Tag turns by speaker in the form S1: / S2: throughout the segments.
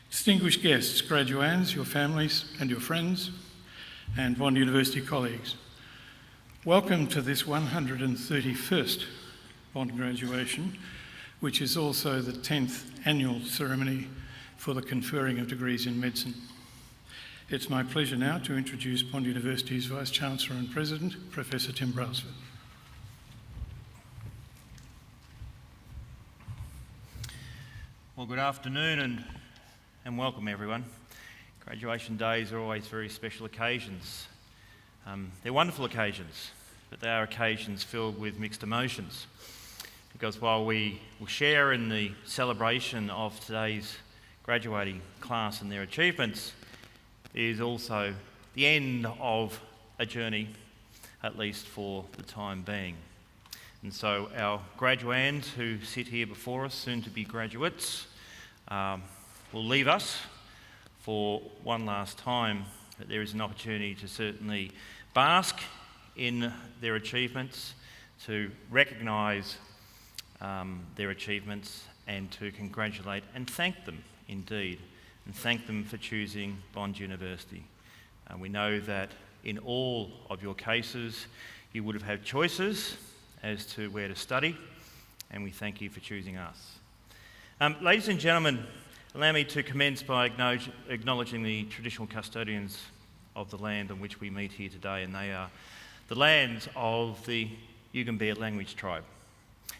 S1: Distinguished guests, graduands, your families and your friends, and Bond University colleagues, welcome to this 131st Bond graduation, which is also the 10th annual ceremony for the conferring of degrees in medicine. It's my pleasure now to introduce Bond University's Vice-Chancellor and President, Professor Tim Brailsford.
S2: Well, good afternoon and welcome everyone. Graduation days are always very special occasions. They're wonderful occasions, but they are occasions filled with mixed emotions. Because while we will share in the celebration of today's graduating class and their achievements, it is also the end of a journey, at least for the time being. And so our graduands who sit here before us, soon to be graduates, will leave us for one last time, but there is an opportunity to certainly bask in their achievements, to recognise their achievements and to congratulate and thank them indeed, and thank them for choosing Bond University. We know that in all of your cases you would have had choices as to where to study, and we thank you for choosing us. Ladies and gentlemen, allow me to commence by acknowledging the traditional custodians of the land on which we meet here today, and they are the lands of the Yugambeh language tribe.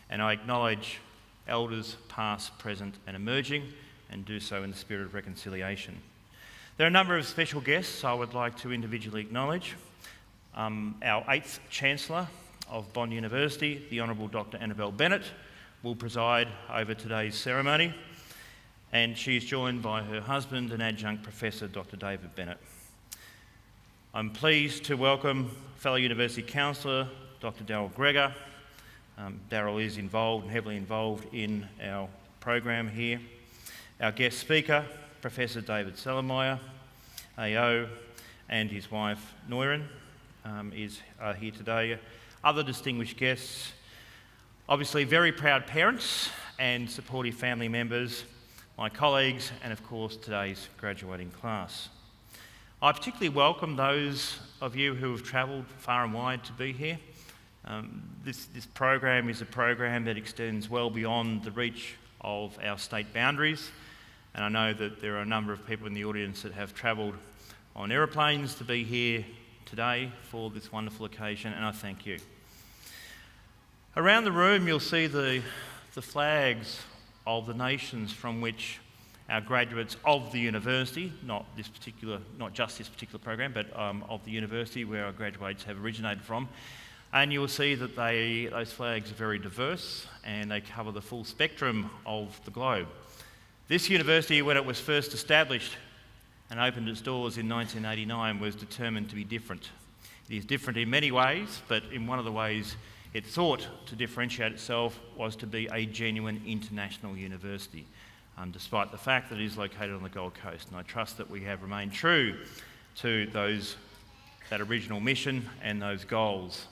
S2: And I acknowledge elders past, present and emerging, and do so in the spirit of reconciliation. There are a number of special guests I would like to individually acknowledge. Our 8th Chancellor of Bond University, the Honourable Dr. Annabelle Bennett, will preside over today's ceremony, and she is joined by her husband and adjunct Professor Dr. David Bennett. I'm pleased to welcome fellow University Counsellor Dr. Darryl Gregor. Darryl is involved and heavily involved in our program here. Our guest speaker, Professor David Celermajer, AO, and his wife Noirin are here today. Other distinguished guests, obviously very proud parents and supportive family members, my colleagues, and of course today's graduating class. I particularly welcome those of you who have travelled far and wide to be here. This program is a program that extends well beyond the reach of our state boundaries, and I know that there are a number of people in the audience that have travelled on aeroplanes to be here today for this wonderful occasion, and I thank you. Around the room you'll see the flags of the nations from which our graduates of the university, not just this particular program, but of the university where our graduates have originated from. And you will see that those flags are very diverse and they cover the full spectrum of the globe. This university, when it was first established and opened its doors in 1989, was determined to be different. It is different in many ways, but in one of the ways it sought to differentiate itself was to be a genuine international university, despite the fact that it is located on the Gold Coast. And I trust that we have remained true to that original mission and those goals.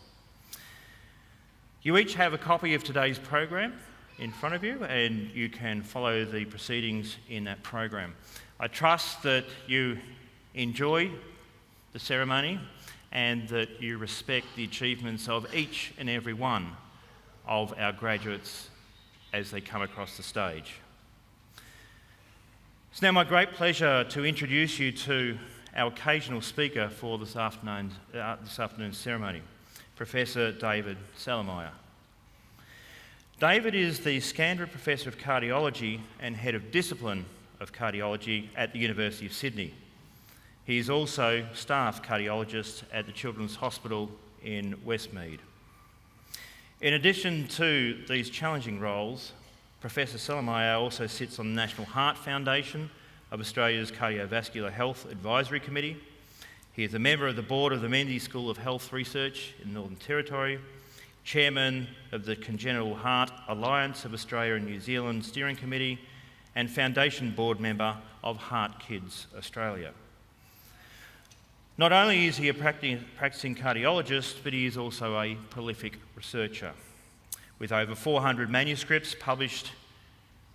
S2: You each have a copy of today's program in front of you, and you can follow the proceedings in that program. I trust that you enjoy the ceremony and that you respect the achievements of each and every one of our graduates as they come across the stage. It's now my great pleasure to introduce you to our occasional speaker for this afternoon's ceremony, Professor David Celermajer. David is the Scandrett Professor of Cardiology and Head of Discipline of Cardiology at the University of Sydney. He is also staff cardiologist at the Children's Hospital in Westmead. In addition to these challenging roles, Professor Celermajer also sits on the National Heart Foundation of Australia's Cardiovascular Health Advisory Committee. He is a member of the board of the Menzies School of Health Research in the Northern Territory, chairman of the Congenital Heart Alliance of Australia and New Zealand Steering Committee, and foundation board member of Heart Kids Australia. Not only is he a practicing cardiologist, but he is also a prolific researcher, with over 400 manuscripts published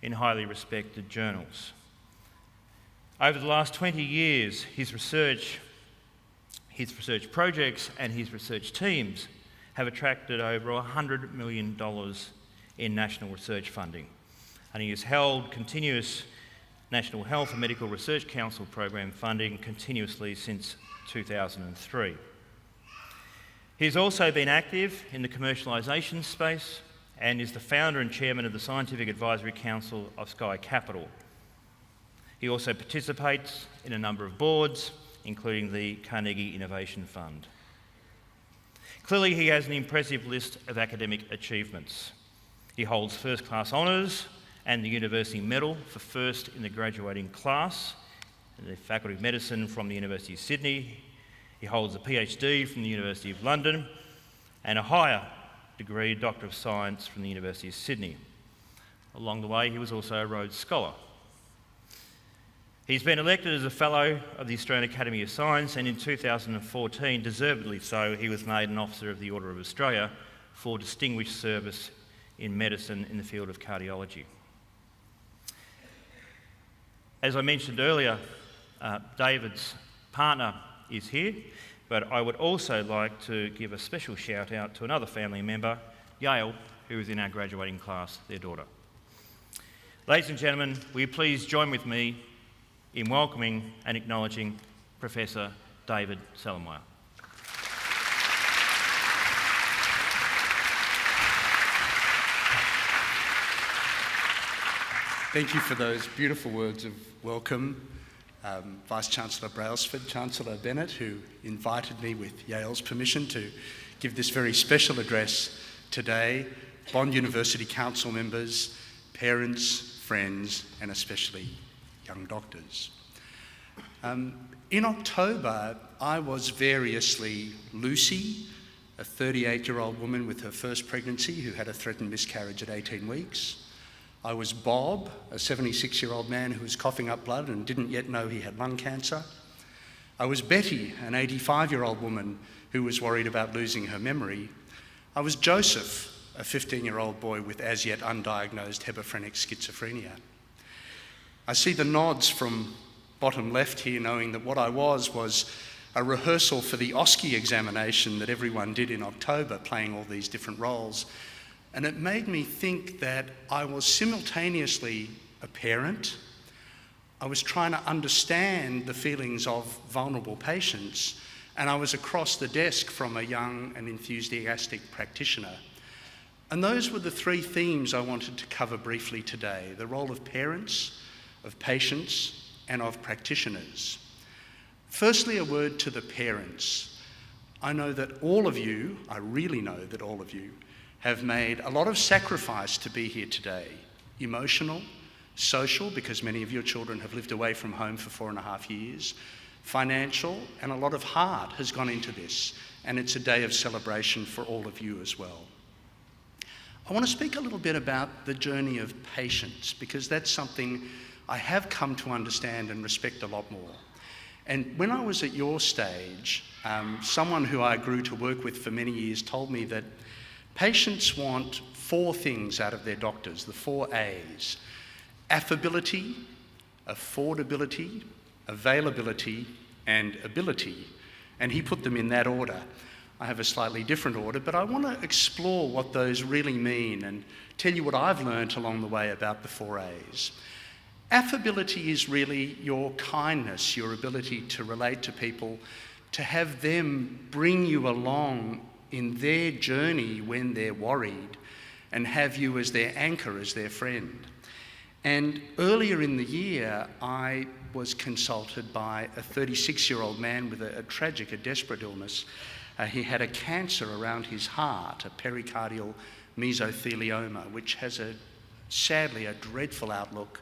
S2: in highly respected journals. Over the last 20 years, his research projects and his research teams have attracted over $100 million in national research funding, and he has held continuous National Health and Medical Research Council program funding continuously since 2003. He has also been active in the commercialisation space and is the founder and chairman of the Scientific Advisory Council of Sky Capital. He also participates in a number of boards, including the Carnegie Innovation Fund. Clearly, he has an impressive list of academic achievements. He holds first-class honours and the University Medal for first in the graduating class in the Faculty of Medicine from the University of Sydney. He holds a PhD from the University of London and a higher degree, Doctor of Science, from the University of Sydney. Along the way, he was also a Rhodes Scholar. He's been elected as a Fellow of the Australian Academy of Science, and in 2014, deservedly so, he was made an Officer of the Order of Australia for distinguished service in medicine in the field of cardiology. As I mentioned earlier, David's partner is here, but I would also like to give a special shout out to another family member, Yael, who is in our graduating class, their daughter. Ladies and gentlemen, will you please join with me in welcoming and acknowledging Professor David Sellermeyer.
S3: Thank you for those beautiful words of welcome, Vice-Chancellor Brailsford, Chancellor Bennett, who invited me with Yale's permission to give this very special address today, Bond University Council members, parents, friends, and especially young doctors. In October, I was variously Lucy, a 38-year-old woman with her first pregnancy who had a threatened miscarriage at 18 weeks. I was Bob, a 76-year-old man who was coughing up blood and didn't yet know he had lung cancer. I was Betty, an 85-year-old woman who was worried about losing her memory. I was Joseph, a 15-year-old boy with as yet undiagnosed hebephrenic schizophrenia. I see the nods from bottom left here, knowing that what I was a rehearsal for the OSCE examination that everyone did in October, playing all these different roles. And it made me think that I was simultaneously a parent, I was trying to understand the feelings of vulnerable patients, and I was across the desk from a young and enthusiastic practitioner. And those were the three themes I wanted to cover briefly today: the role of parents, of patients, and of practitioners. Firstly, a word to the parents. I know that all of you, I really know that all of you, have made a lot of sacrifice to be here today. Emotional, social, because many of your children have lived away from home for 4.5 years, financial, and a lot of heart has gone into this, and it's a day of celebration for all of you as well. I want to speak a little bit about the journey of patience, because that's something I have come to understand and respect a lot more. And when I was at your stage, someone who I grew to work with for many years told me that patients want 4 things out of their doctors, the 4 A's: affability, affordability, availability, and ability. And he put them in that order. I have a slightly different order, but I want to explore what those really mean and tell you what I've learned along the way about the 4 A's. Affability is really your kindness, your ability to relate to people, to have them bring you along in their journey when they're worried, and have you as their anchor, as their friend. And earlier in the year, I was consulted by a 36-year-old man with a tragic, a desperate illness. He had a cancer around his heart, a pericardial mesothelioma, which has sadly a dreadful outlook.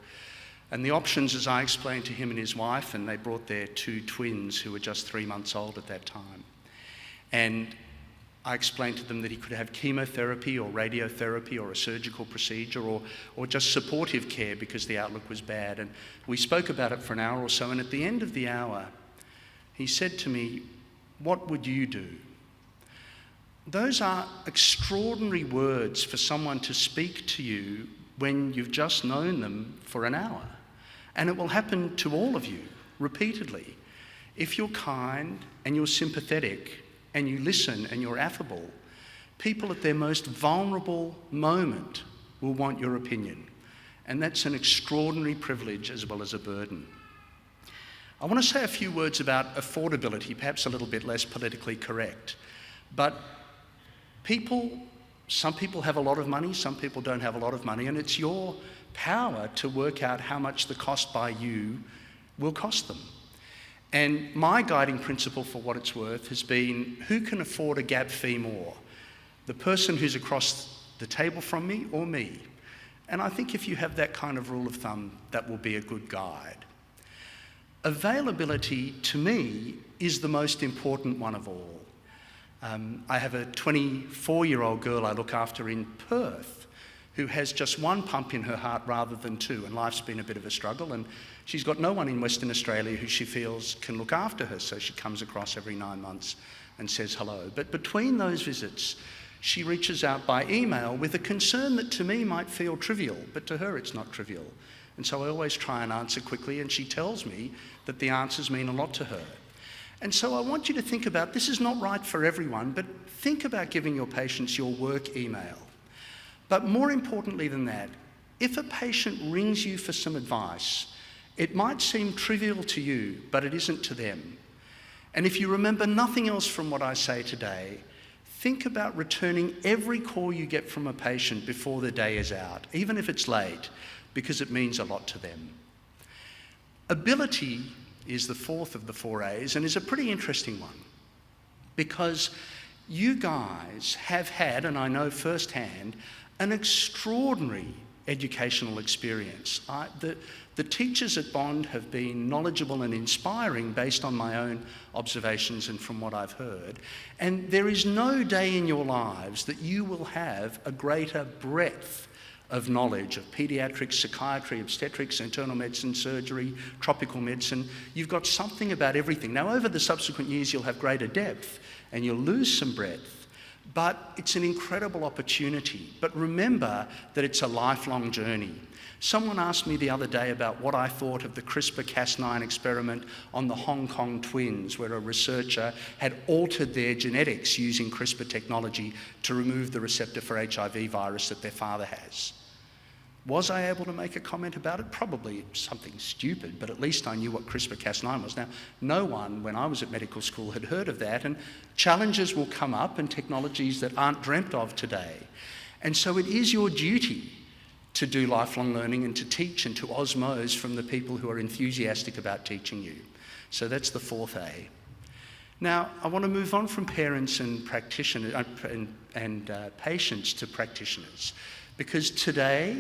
S3: And the options, as I explained to him and his wife, and they brought their 2 twins who were just 3 months old at that time. And I explained to them that he could have chemotherapy or radiotherapy or a surgical procedure or just supportive care because the outlook was bad. And we spoke about it for an hour or so, and at the end of the hour, he said to me, "What would you do?" Those are extraordinary words for someone to speak to you when you've just known them for an hour. And it will happen to all of you repeatedly. If you're kind and you're sympathetic and you listen and you're affable, people at their most vulnerable moment will want your opinion. And that's an extraordinary privilege as well as a burden. I want to say a few words about affordability, perhaps a little bit less politically correct. But some people have a lot of money, some people don't have a lot of money, and it's your power to work out how much the cost by you will cost them. And my guiding principle, for what it's worth, has been, who can afford a gap fee more? The person who's across the table from me or me? And I think if you have that kind of rule of thumb, that will be a good guide. Availability, to me, is the most important one of all. I have a 24-year-old girl I look after in Perth who has just one pump in her heart rather than two, and life's been a bit of a struggle, and she's got no one in Western Australia who she feels can look after her, so she comes across every 9 months and says hello. But between those visits, she reaches out by email with a concern that to me might feel trivial, but to her it's not trivial. And so I always try and answer quickly, and she tells me that the answers mean a lot to her. And so I want you to think about, this is not right for everyone, but think about giving your patients your work email. But more importantly than that, if a patient rings you for some advice, it might seem trivial to you, but it isn't to them. And if you remember nothing else from what I say today, think about returning every call you get from a patient before the day is out, even if it's late, because it means a lot to them. Ability is the fourth of the 4 A's and is a pretty interesting one, because you guys have had, and I know firsthand, an extraordinary educational experience. The teachers at Bond have been knowledgeable and inspiring based on my own observations and from what I've heard. And there is no day in your lives that you will have a greater breadth of knowledge of paediatrics, psychiatry, obstetrics, internal medicine, surgery, tropical medicine. You've got something about everything. Now, over the subsequent years, you'll have greater depth and you'll lose some breadth. But it's an incredible opportunity. But remember that it's a lifelong journey. Someone asked me the other day about what I thought of the CRISPR-Cas9 experiment on the Hong Kong twins, where a researcher had altered their genetics using CRISPR technology to remove the receptor for HIV virus that their father has. Was I able to make a comment about it? Probably something stupid, but at least I knew what CRISPR-Cas9 was. Now, no one, when I was at medical school, had heard of that, and challenges will come up and technologies that aren't dreamt of today. And so it is your duty to do lifelong learning and to teach and to osmose from the people who are enthusiastic about teaching you. So that's the 4th A. Now, I want to move on from parents and practitioners and patients to practitioners, because today,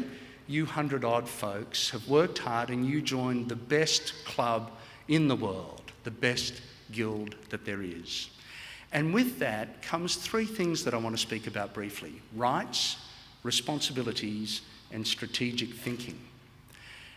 S3: you 100-odd folks have worked hard and you joined the best club in the world, the best guild that there is. And with that comes 3 things that I want to speak about briefly: rights, responsibilities, and strategic thinking.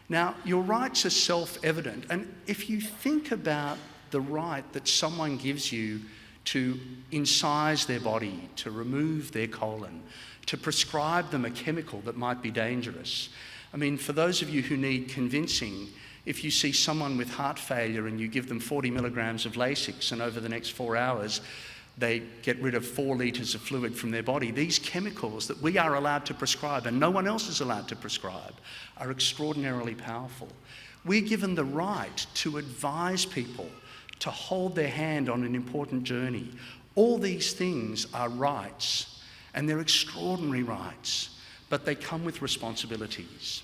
S3: Now, your rights are self-evident, and if you think about the right that someone gives you to incise their body, to remove their colon, to prescribe them a chemical that might be dangerous. I mean, for those of you who need convincing, if you see someone with heart failure and you give them 40 milligrams of Lasix and over the next 4 hours they get rid of 4 litres of fluid from their body, these chemicals that we are allowed to prescribe and no one else is allowed to prescribe are extraordinarily powerful. We're given the right to advise people, to hold their hand on an important journey. All these things are rights, and they're extraordinary rights, but they come with responsibilities.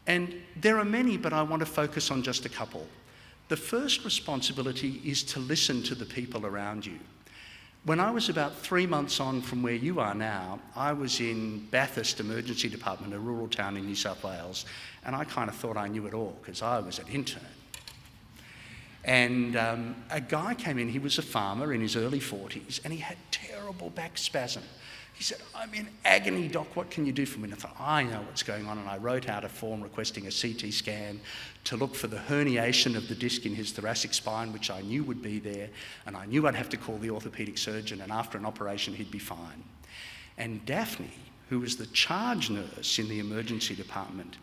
S3: And there are many, but I want to focus on just a couple. The first responsibility is to listen to the people around you. When I was about 3 months on from where you are now, I was in Bathurst Emergency Department, a rural town in New South Wales, and I kind of thought I knew it all because I was an intern. And a guy came in, he was a farmer in his early 40s, and he had terrible back spasm. He said, "I'm in agony, doc, what can you do for me?" And I thought, I know what's going on, and I wrote out a form requesting a CT scan to look for the herniation of the disc in his thoracic spine, which I knew would be there, and I knew I'd have to call the orthopaedic surgeon, and after an operation he'd be fine. And Daphne, who was the charge nurse in the emergency department,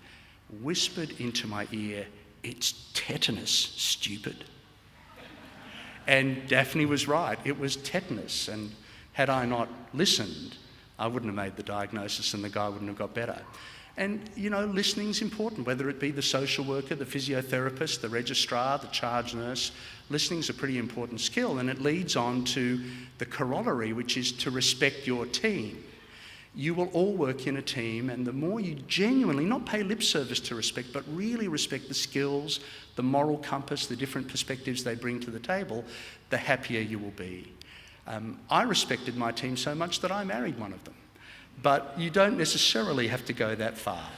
S3: whispered into my ear, "It's tetanus, stupid." And Daphne was right, it was tetanus, and had I not listened, I wouldn't have made the diagnosis and the guy wouldn't have got better. And, you know, listening's important, whether it be the social worker, the physiotherapist, the registrar, the charge nurse. Listening's a pretty important skill, and it leads on to the corollary, which is to respect your team. You will all work in a team, and the more you genuinely, not pay lip service to respect, but really respect the skills, the moral compass, the different perspectives they bring to the table, the happier you will be. I respected my team so much that I married one of them. But you don't necessarily have to go that far.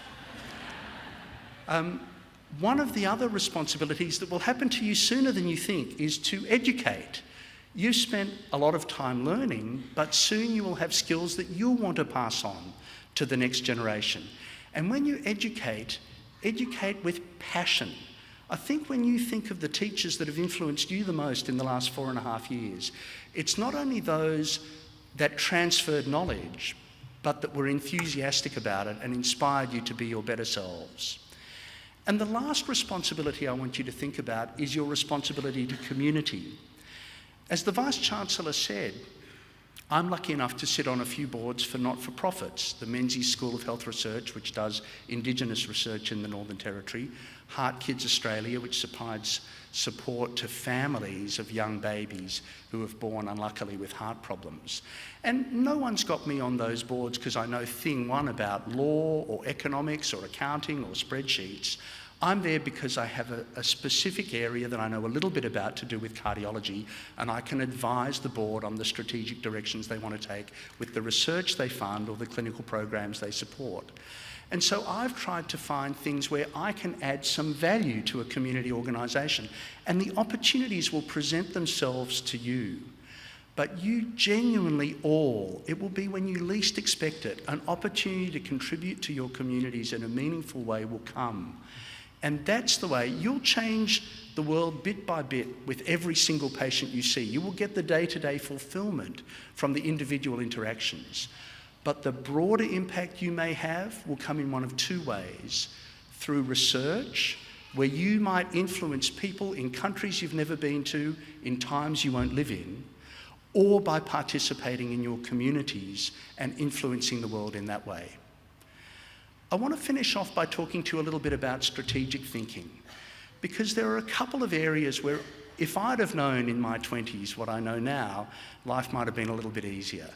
S3: One of the other responsibilities that will happen to you sooner than you think is to educate. You've spent a lot of time learning, but soon you will have skills that you'll want to pass on to the next generation. And when you educate with passion. I think when you think of the teachers that have influenced you the most in the last 4.5 years, it's not only those that transferred knowledge, but that were enthusiastic about it and inspired you to be your better selves. And the last responsibility I want you to think about is your responsibility to community. As the Vice-Chancellor said, I'm lucky enough to sit on a few boards for not-for-profits, the Menzies School of Health Research, which does Indigenous research in the Northern Territory, Heart Kids Australia, which supplies support to families of young babies who have born unluckily with heart problems. And no one's got me on those boards because I know thing one about law or economics or accounting or spreadsheets. I'm there because I have a specific area that I know a little bit about to do with cardiology, and I can advise the board on the strategic directions they want to take with the research they fund or the clinical programs they support. And so I've tried to find things where I can add some value to a community organisation, and the opportunities will present themselves to you. But you genuinely all, it will be when you least expect it, an opportunity to contribute to your communities in a meaningful way will come. And that's the way you'll change the world bit by bit with every single patient you see. You will get the day-to-day fulfilment from the individual interactions. But the broader impact you may have will come in one of two ways. Through research, where you might influence people in countries you've never been to, in times you won't live in, or by participating in your communities and influencing the world in that way. I want to finish off by talking to you a little bit about strategic thinking, because there are a couple of areas where if I'd have known in my 20s what I know now, life might have been a little bit easier.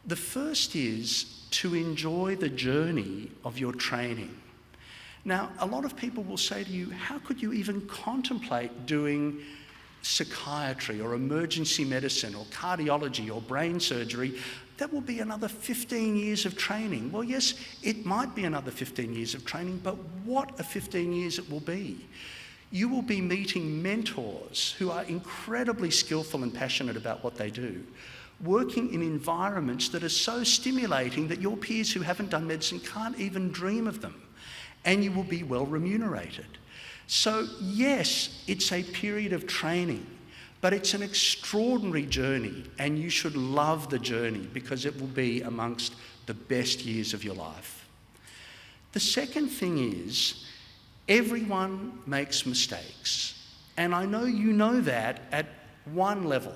S3: The first is to enjoy the journey of your training. Now, a lot of people will say to you, how could you even contemplate doing psychiatry or emergency medicine or cardiology or brain surgery? That will be another 15 years of training. Well, yes, it might be another 15 years of training, but what a 15 years it will be. You will be meeting mentors who are incredibly skillful and passionate about what they do, working in environments that are so stimulating that your peers who haven't done medicine can't even dream of them, and you will be well remunerated. So yes, it's a period of training, but it's an extraordinary journey, and you should love the journey because it will be amongst the best years of your life. The second thing is, everyone makes mistakes, and I know you know that at one level,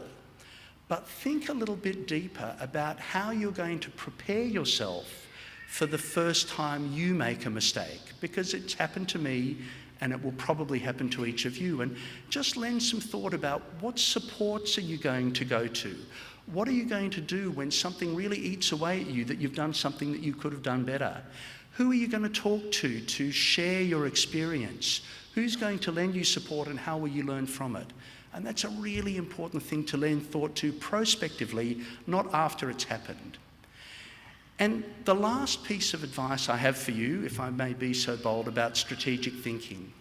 S3: but think a little bit deeper about how you're going to prepare yourself for the first time you make a mistake, because it's happened to me and it will probably happen to each of you. And just lend some thought about what supports are you going to go to? What are you going to do when something really eats away at you that you've done something that you could have done better? Who are you going to talk to share your experience? Who's going to lend you support, and how will you learn from it? And that's a really important thing to lend thought to prospectively, not after it's happened. And the last piece of advice I have for you, if I may be so bold, about strategic thinking,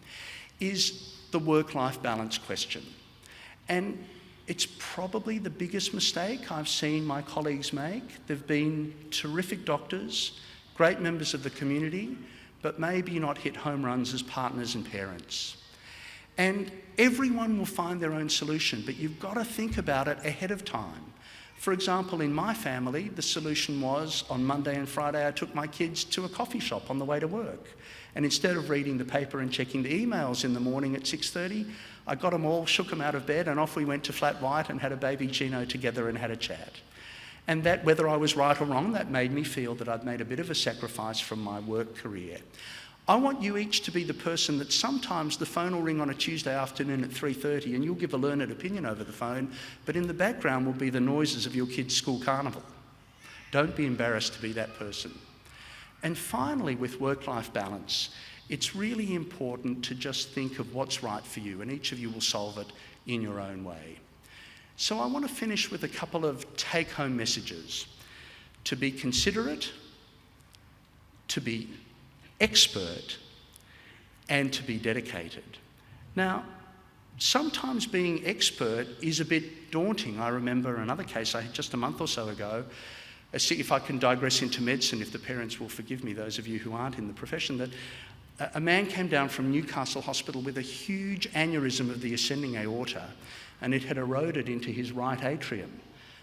S3: is the work-life balance question. And it's probably the biggest mistake I've seen my colleagues make. They've been terrific doctors, great members of the community, but maybe not hit home runs as partners and parents. And everyone will find their own solution, but you've got to think about it ahead of time. For example, in my family, the solution was on Monday and Friday I took my kids to a coffee shop on the way to work. And instead of reading the paper and checking the emails in the morning at 6:30, I got them all, shook them out of bed, and off we went to Flat White and had a baby Gino together and had a chat. And that, whether I was right or wrong, that made me feel that I'd made a bit of a sacrifice from my work career. I want you each to be the person that sometimes the phone will ring on a Tuesday afternoon at 3:30 and you'll give a learned opinion over the phone, but in the background will be the noises of your kid's school carnival. Don't be embarrassed to be that person. And finally, with work-life balance, it's really important to just think of what's right for you, and each of you will solve it in your own way. So I want to finish with a couple of take-home messages. To be considerate, to be expert, and to be dedicated. Now, sometimes being expert is a bit daunting. I remember another case I had just a month or so ago. See if I can digress into medicine, if the parents will forgive me, those of you who aren't in the profession, that a man came down from Newcastle Hospital with a huge aneurysm of the ascending aorta, and it had eroded into his right atrium.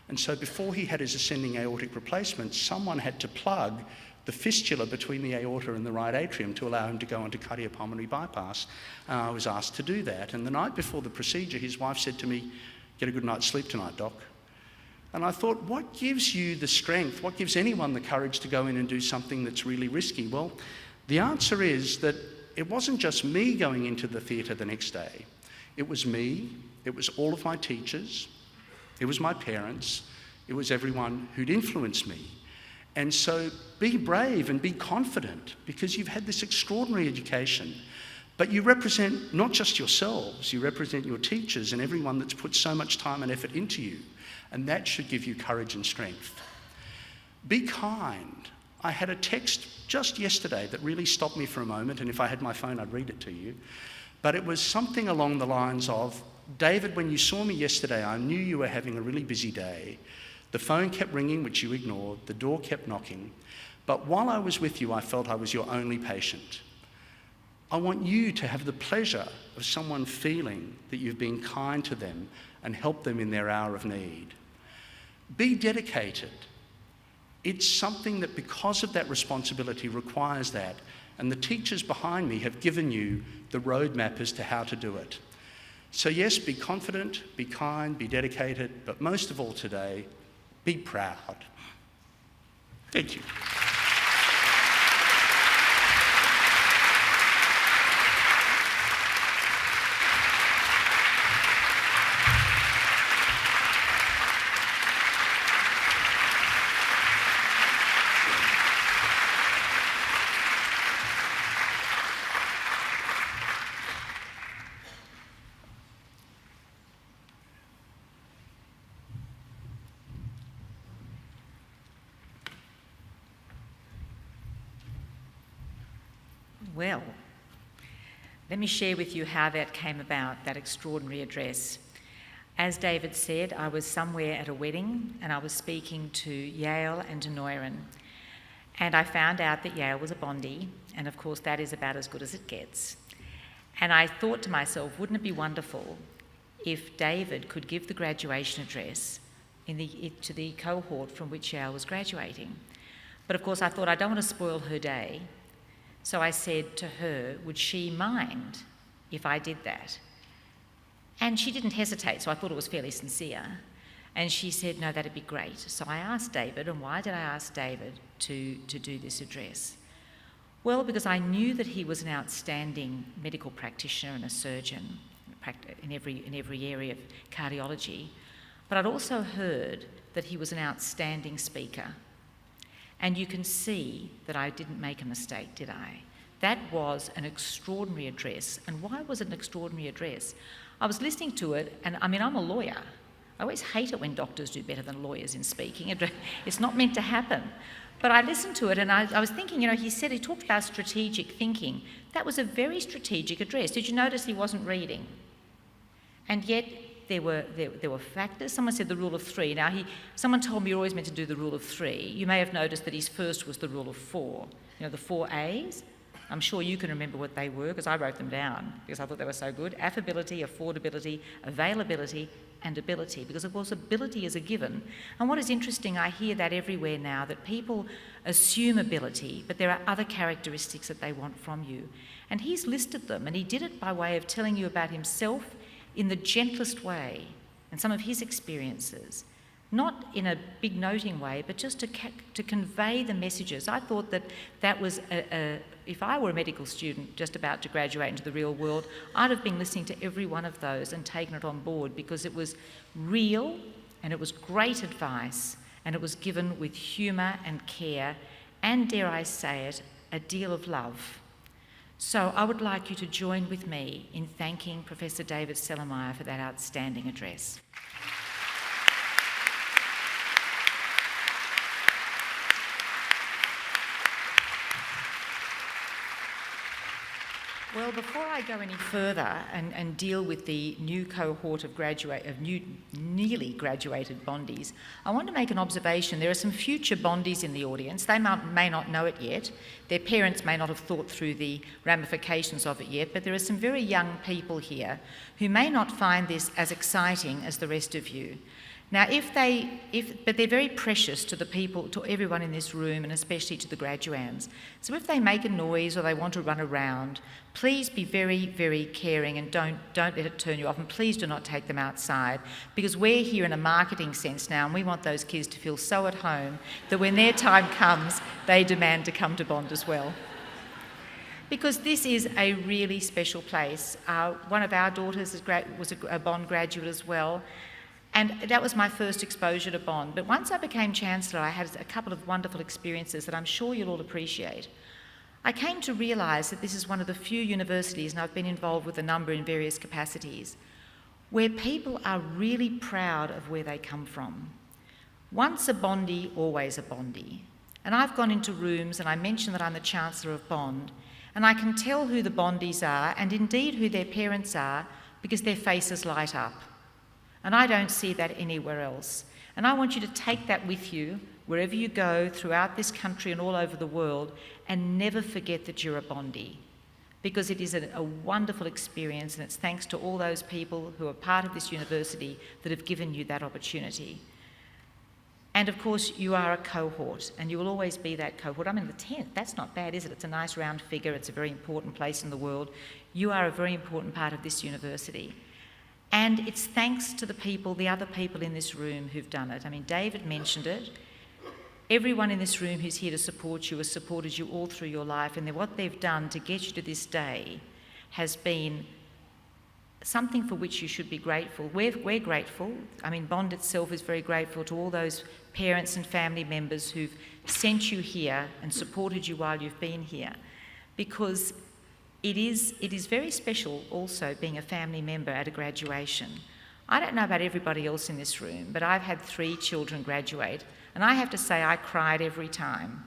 S3: And so before he had his ascending aortic replacement, someone had to plug the fistula between the aorta and the right atrium to allow him to go into cardiopulmonary bypass. I was asked to do that. And the night before the procedure, his wife said to me, "Get a good night's sleep tonight, Doc." And I thought, what gives you the strength, what gives anyone the courage to go in and do something that's really risky? Well, the answer is that it wasn't just me going into the theatre the next day. It was me, it was all of my teachers, it was my parents, it was everyone who'd influenced me. And so be brave and be confident, because you've had this extraordinary education, but you represent not just yourselves, you represent your teachers and everyone that's put so much time and effort into you, and that should give you courage and strength. Be kind. I had a text just yesterday that really stopped me for a moment, and if I had my phone I'd read it to you, but it was something along the lines of, "David, when you saw me yesterday, I knew you were having a really busy day. The phone kept ringing, which you ignored. The door kept knocking. But while I was with you, I felt I was your only patient. I want you to have the pleasure of someone feeling that you've been kind to them and helped them in their hour of need. Be dedicated. It's something that, because of that responsibility, requires that. And the teachers behind me have given you the roadmap as to how to do it. So yes, be confident, be kind, be dedicated, but most of all today, be proud." Thank you.
S4: Well, let me share with you how that came about, that extraordinary address. As David said, I was somewhere at a wedding and I was speaking to Yale and to Neuren. And I found out that Yale was a Bondi, and of course that is about as good as it gets. And I thought to myself, wouldn't it be wonderful if David could give the graduation address to the cohort from which Yale was graduating? But of course I thought, I don't want to spoil her day. So I said to her, would she mind if I did that? And she didn't hesitate, so I thought it was fairly sincere. And she said, no, that'd be great. So I asked David, and why did I ask David to do this address? Well, because I knew that he was an outstanding medical practitioner and a surgeon in every area of cardiology, but I'd also heard that he was an outstanding speaker. And you can see that I didn't make a mistake, did I? That was an extraordinary address. And why was it an extraordinary address? I was listening to it, and I mean, I'm a lawyer. I always hate it when doctors do better than lawyers in speaking. It's not meant to happen. But I listened to it, and I was thinking, he talked about strategic thinking. That was a very strategic address. Did you notice he wasn't reading? And yet, there were factors. Someone said the rule of three. Now, someone told me you're always meant to do the rule of three. You may have noticed that his first was the rule of four. The 4 A's. I'm sure you can remember what they were because I wrote them down because I thought they were so good. Affability, affordability, availability, and ability, because of course ability is a given. And what is interesting, I hear that everywhere now, that people assume ability, but there are other characteristics that they want from you. And he's listed them, and he did it by way of telling you about himself in the gentlest way and some of his experiences. Not in a big noting way, but just to convey the messages. I thought that was, if I were a medical student just about to graduate into the real world, I'd have been listening to every one of those and taken it on board, because it was real and it was great advice, and it was given with humour and care and, dare I say it, a deal of love. So I would like you to join with me in thanking Professor David Sellermeyer for that outstanding address. Well, before I go any further and deal with the new cohort of nearly graduated bondies, I want to make an observation. There are some future bondies in the audience. They may not know it yet. Their parents may not have thought through the ramifications of it yet, but there are some very young people here who may not find this as exciting as the rest of you. Now, but they're very precious to the people, to everyone in this room, and especially to the graduands. So if they make a noise or they want to run around, please be very, very caring and don't let it turn you off, and please do not take them outside, because we're here in a marketing sense now, and we want those kids to feel so at home that when their time comes, they demand to come to Bond as well. Because this is a really special place. One of our daughters was a Bond graduate as well. And that was my first exposure to Bond. But once I became Chancellor, I had a couple of wonderful experiences that I'm sure you'll all appreciate. I came to realise that this is one of the few universities, and I've been involved with a number in various capacities, where people are really proud of where they come from. Once a Bondie, always a Bondie. And I've gone into rooms and I mention that I'm the Chancellor of Bond, and I can tell who the Bondies are, and indeed who their parents are, because their faces light up. And I don't see that anywhere else. And I want you to take that with you wherever you go throughout this country and all over the world, and never forget that you're a Bondie, because it is a wonderful experience, and it's thanks to all those people who are part of this university that have given you that opportunity. And of course, you are a cohort, and you will always be that cohort. I'm in the 10th. That's not bad, is it? It's a nice round figure. It's a very important place in the world. You are a very important part of this university. And it's thanks to the other people in this room who've done it. I mean, David mentioned it. Everyone in this room who's here to support you has supported you all through your life, and what they've done to get you to this day has been something for which you should be grateful. We're grateful. I mean, Bond itself is very grateful to all those parents and family members who've sent you here and supported you while you've been here, because it is very special also being a family member at a graduation. I don't know about everybody else in this room, but I've had 3 children graduate, and I have to say I cried every time.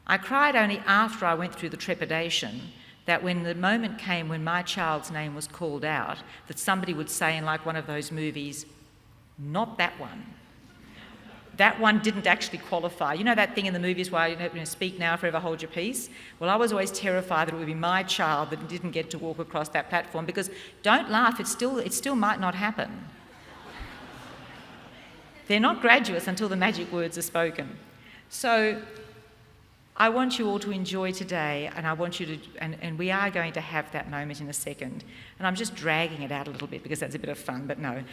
S4: I cried only after I went through the trepidation that when the moment came when my child's name was called out, that somebody would say in like one of those movies, "Not that one. That one didn't actually qualify." You know that thing in the movies where you speak now, forever hold your peace? Well, I was always terrified that it would be my child that didn't get to walk across that platform, because don't laugh, it still might not happen. They're not graduates until the magic words are spoken. So I want you all to enjoy today, and I want you to, and we are going to have that moment in a second. And I'm just dragging it out a little bit because that's a bit of fun, but no.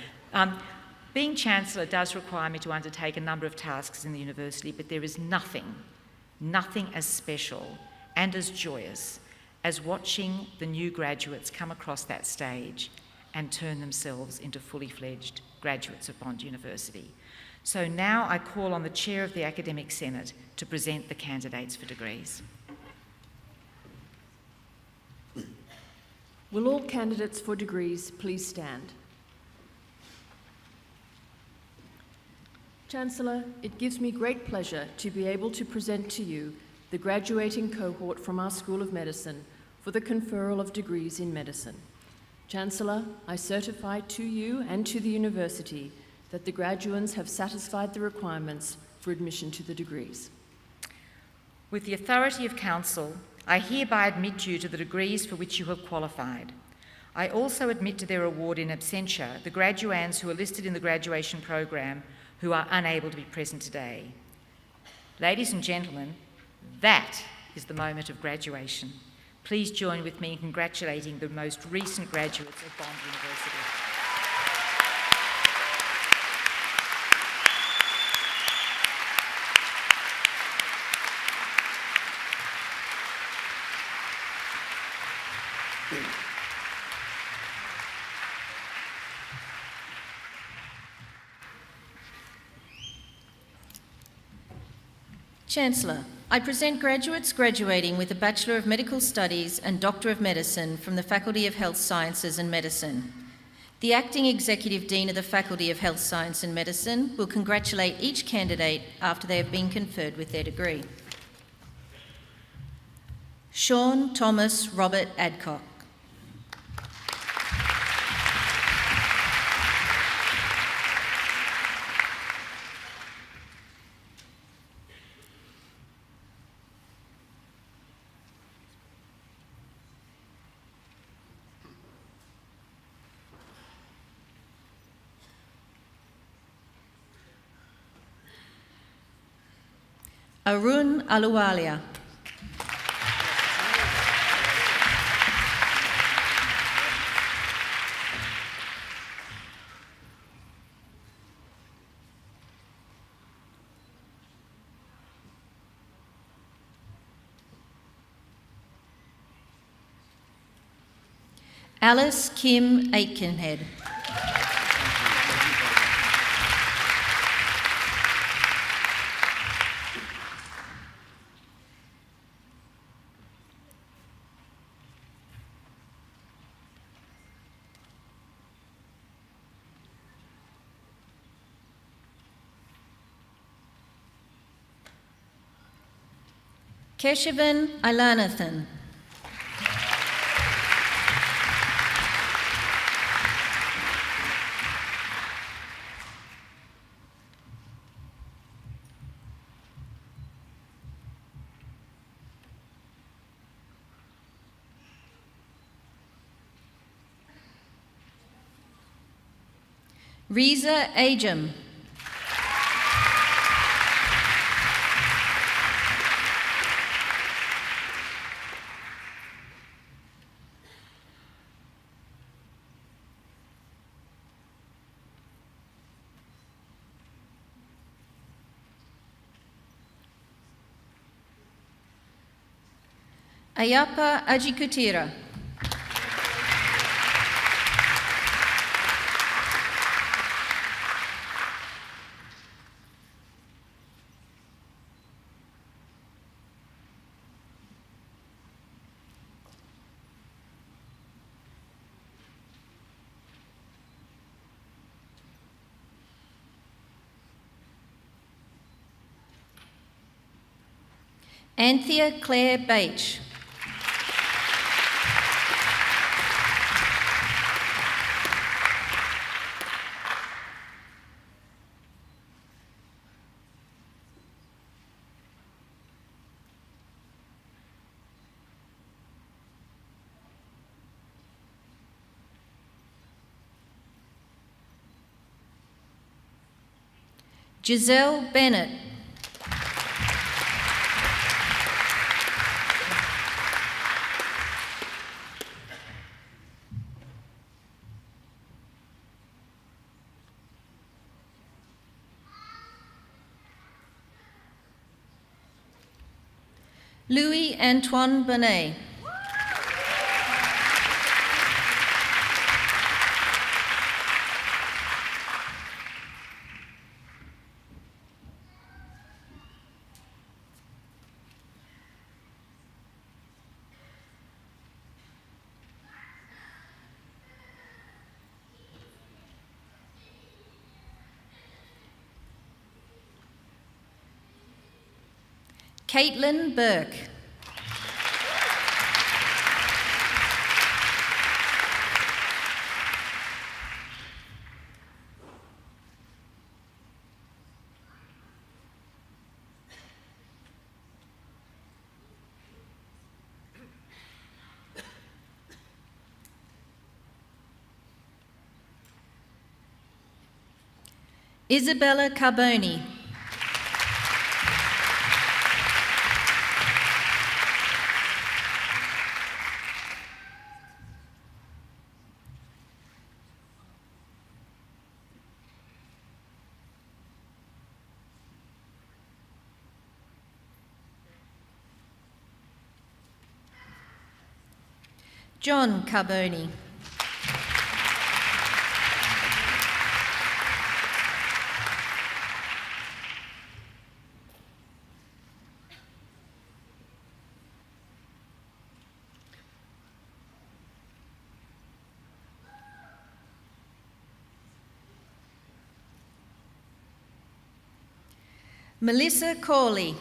S4: Being Chancellor does require me to undertake a number of tasks in the university, but there is nothing as special and as joyous as watching the new graduates come across that stage and turn themselves into fully fledged graduates of Bond University. So now I call on the Chair of the Academic Senate to present the candidates for degrees.
S5: Will all candidates for degrees please stand? Chancellor, it gives me great pleasure to be able to present to you the graduating cohort from our School of Medicine for the conferral of degrees in medicine. Chancellor, I certify to you and to the university that the graduands have satisfied the requirements for admission to the degrees.
S4: With the authority of council, I hereby admit you to the degrees for which you have qualified. I also admit to their award in absentia the graduands who are listed in the graduation program who are unable to be present today. Ladies and gentlemen, that is the moment of graduation. Please join with me in congratulating the most recent graduates of Bond University.
S6: Chancellor, I present graduates graduating with a Bachelor of Medical Studies and Doctor of Medicine from the Faculty of Health Sciences and Medicine. The Acting Executive Dean of the Faculty of Health Science and Medicine will congratulate each candidate after they have been conferred with their degree. Sean Thomas Robert Adcock. Arun Aluwalia. Alice Kim Aitkenhead. Keshavan Ilanathan. Riza Ajam. Ayappa Ajikutira. Anthea Claire Bache. Giselle Bennett. Louis Antoine Bonnet. Caitlin Burke. Isabella Carboni. John Carboni. Melissa Corley.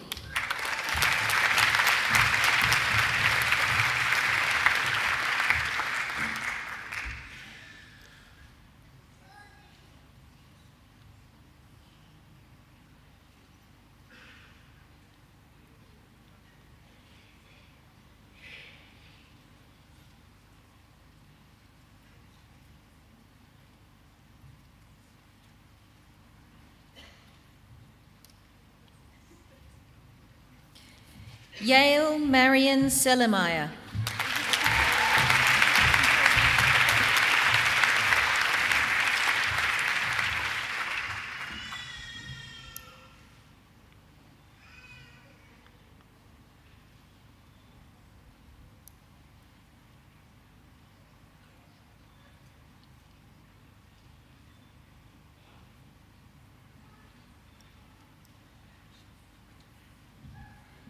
S6: Yale Marion Sellemeyer.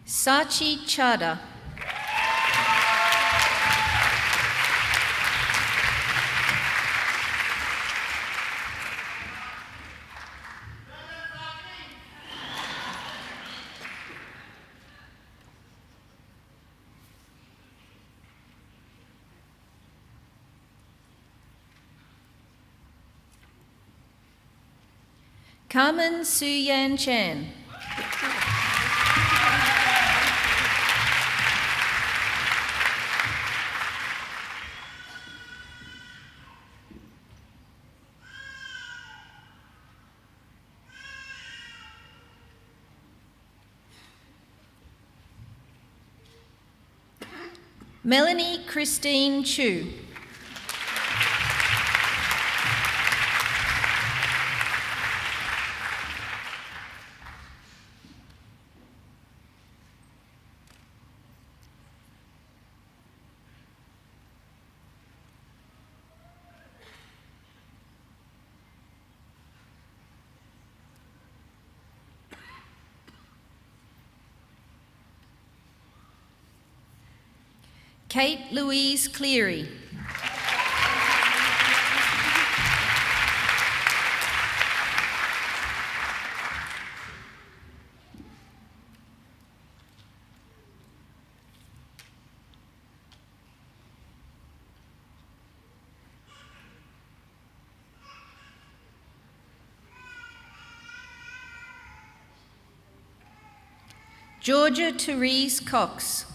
S6: Sachi Chada. Carmen Suyan Chan. Melanie Christine Chu. Kate Louise Cleary. Georgia Therese Cox.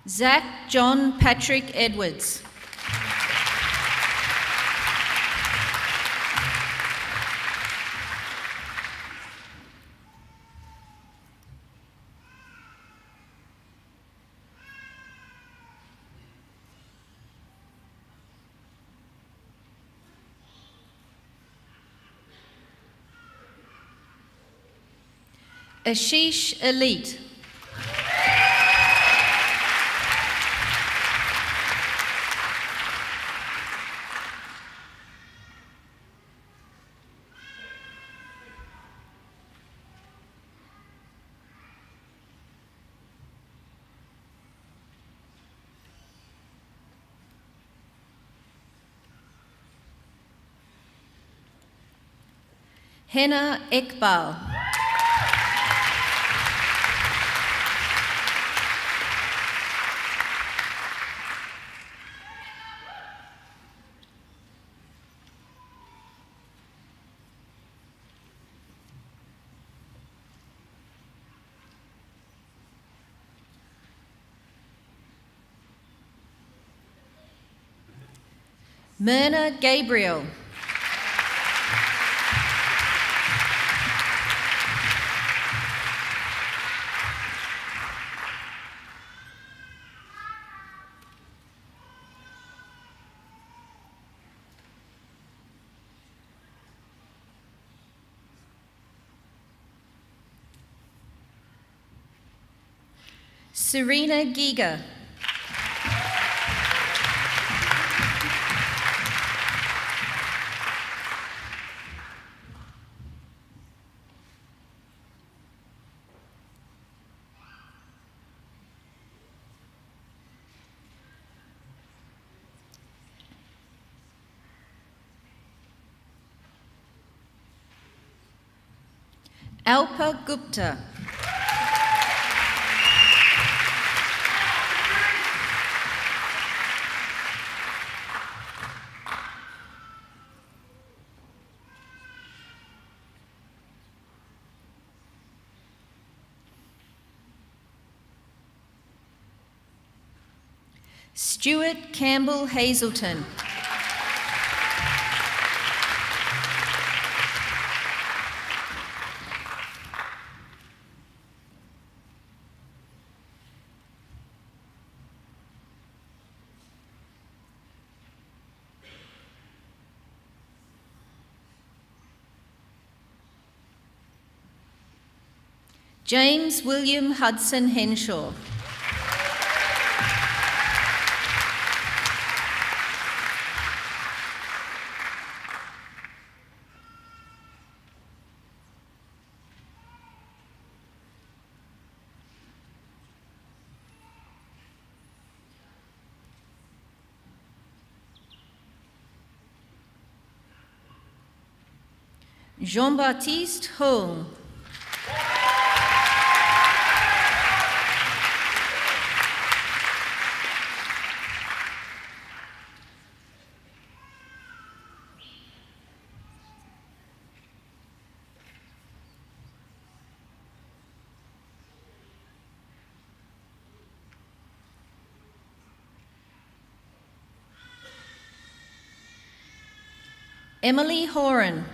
S6: Zach John Patrick Edwards. Ashish Elite. Henna Ekbal. Myrna Gabriel. Serena Giga. Alpa Gupta. Stuart Campbell Hazelton. James William Hudson Henshaw. Jean-Baptiste Hong. Emily Horan.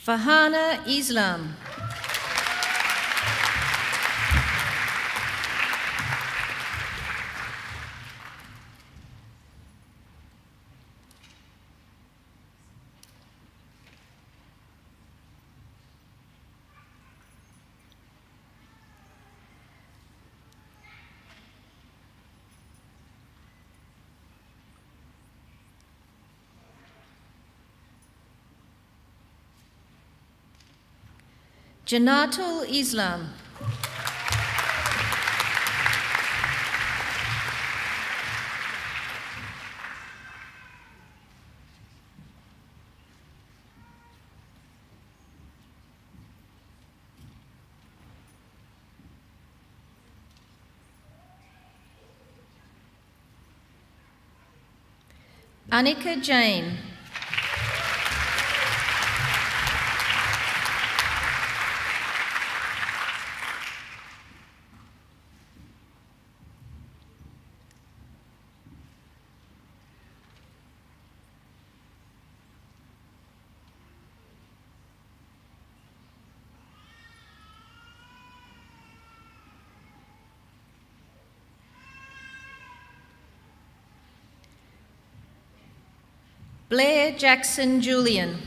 S6: Fahana Islam. Janatul Islam. Anika Jane. Blair Jackson Julian.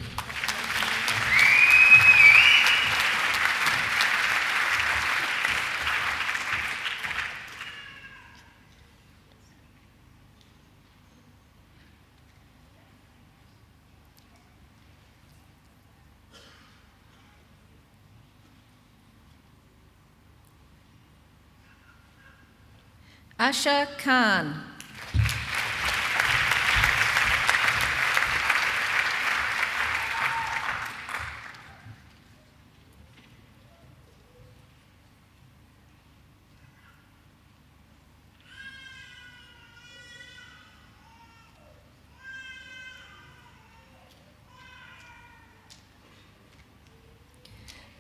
S6: Asha Khan.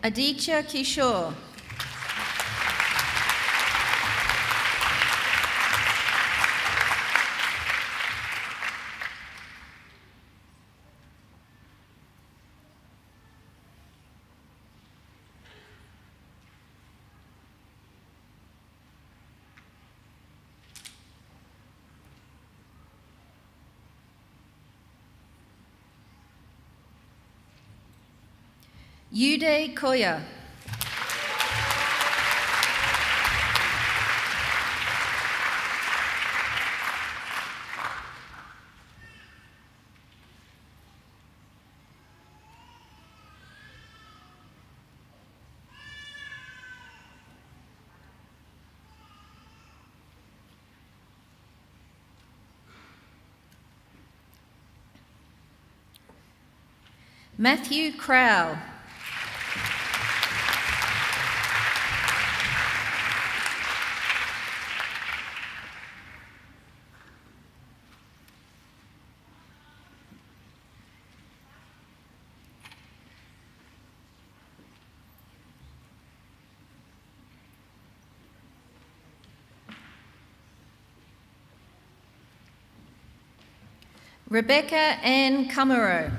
S6: Aditya Kishore. Uday Koya. Matthew Crow. Rebecca Ann Camero.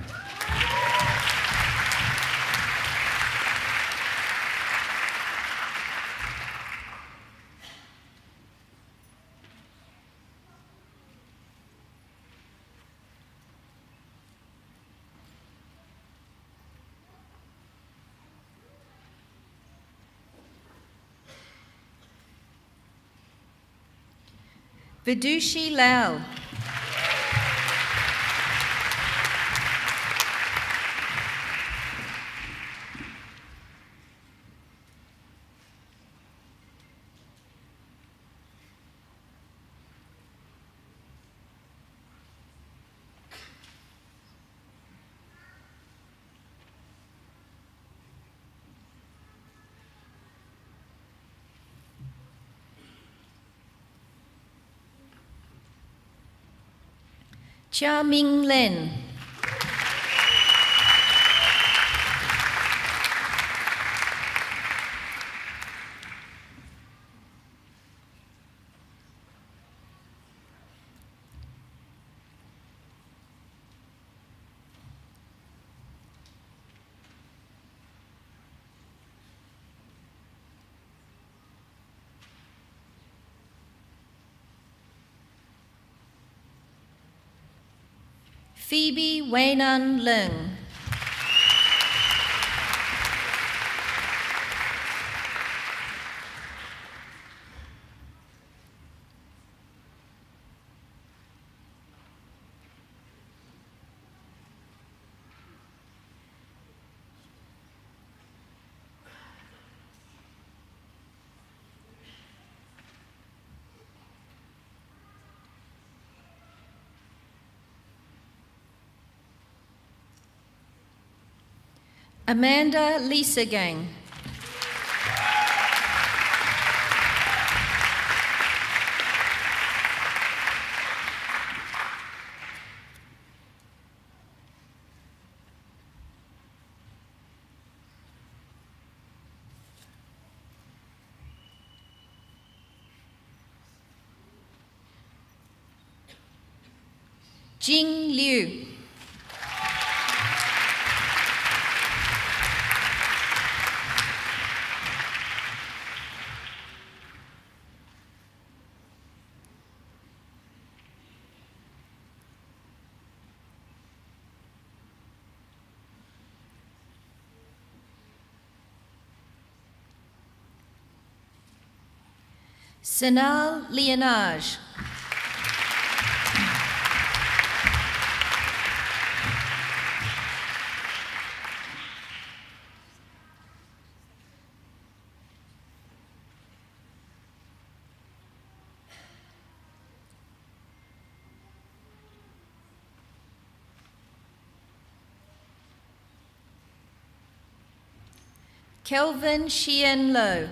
S6: Vidushi Lal. Chia Ming Len. Phoebe Weinan Leung. Amanda Lisa Gang. Jing Liu. Sanal Leonage. Kelvin Shien Lo.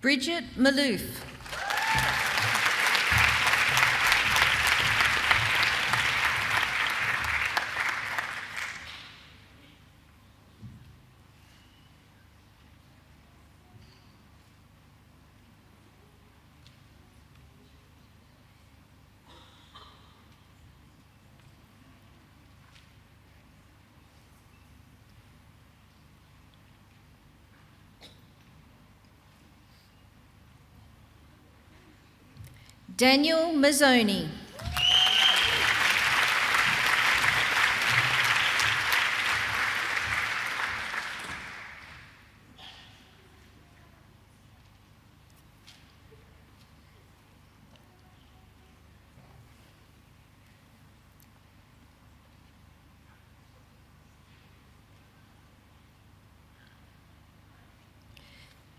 S6: Bridget Malouf. Daniel Mazzoni.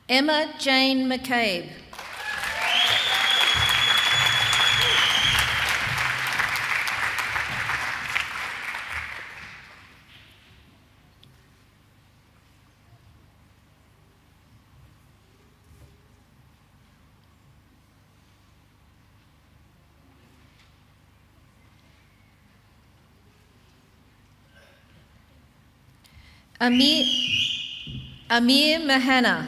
S6: Emma Jane McCabe. Amir Mahana.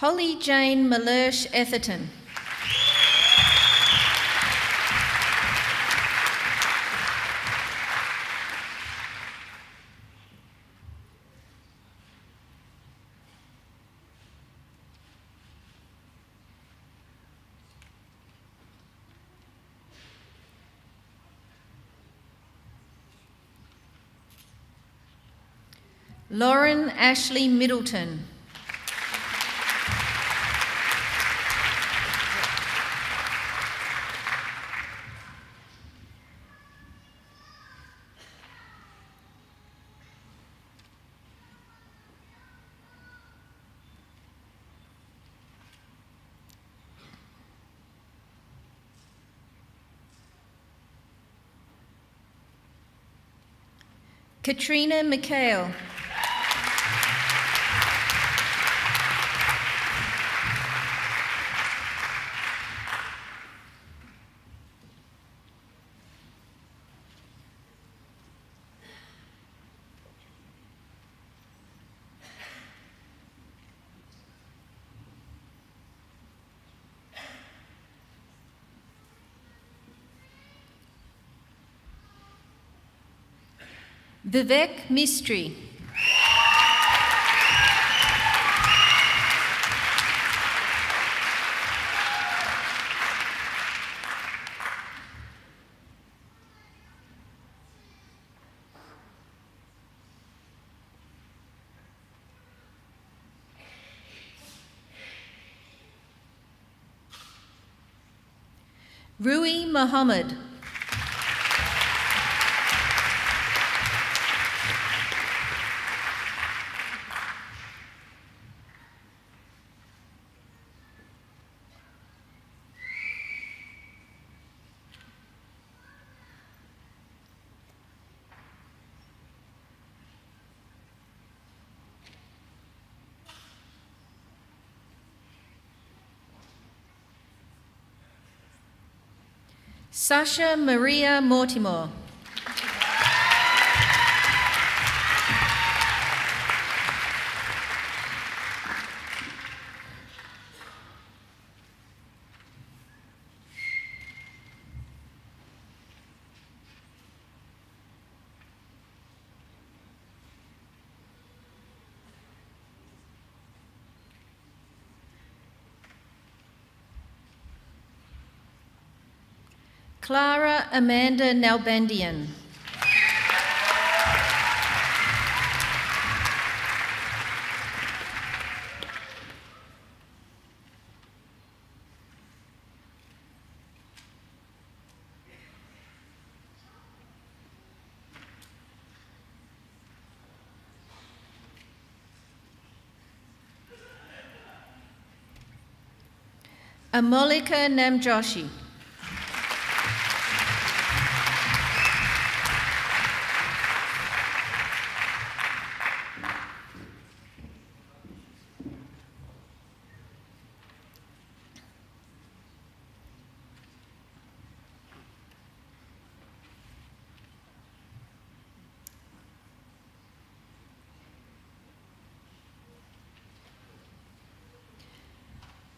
S6: Holly Jane Malersh Etherton. Lauren Ashley Middleton. Katrina McHale. Vivek Mistry. Rui Muhammad. Sasha Maria Mortimer. Clara Amanda Nalbandian. Amolika Namjoshi.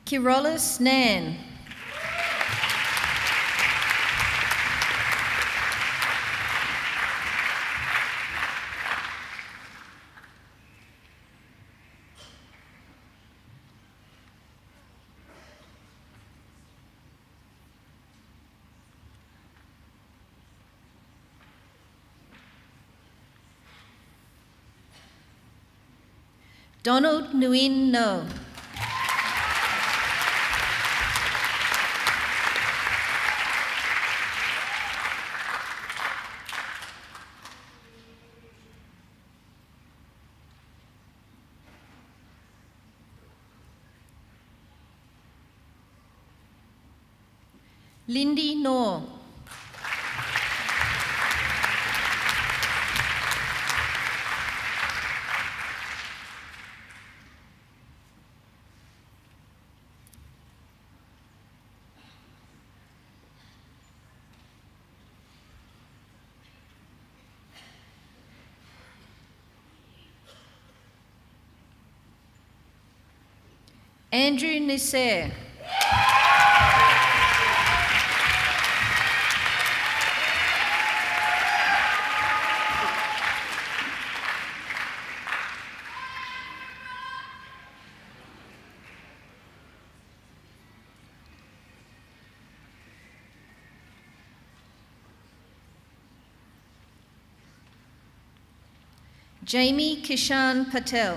S6: Kirolis Nan. Donald Nguyen No. Lindy Noor. Andrew Nisser. Jamie Kishan Patel.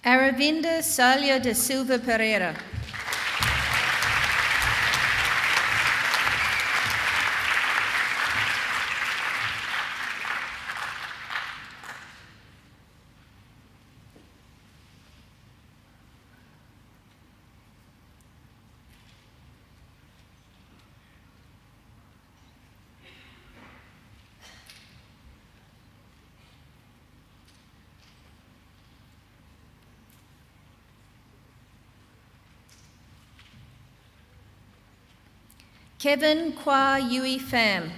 S6: Aravinda Salya de Silva Pereira. Kevin Kwa Yui Pham.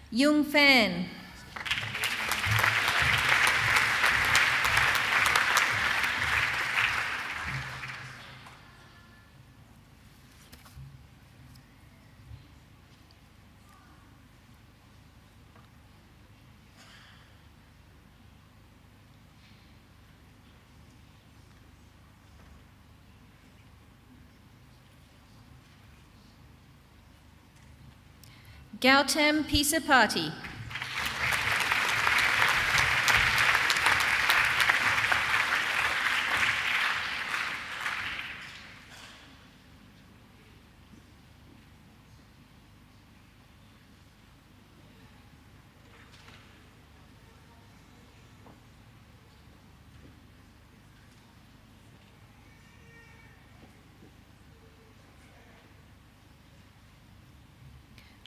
S6: Yung Fan. Gautam Pisapati.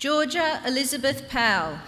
S6: Georgia Elizabeth Powell.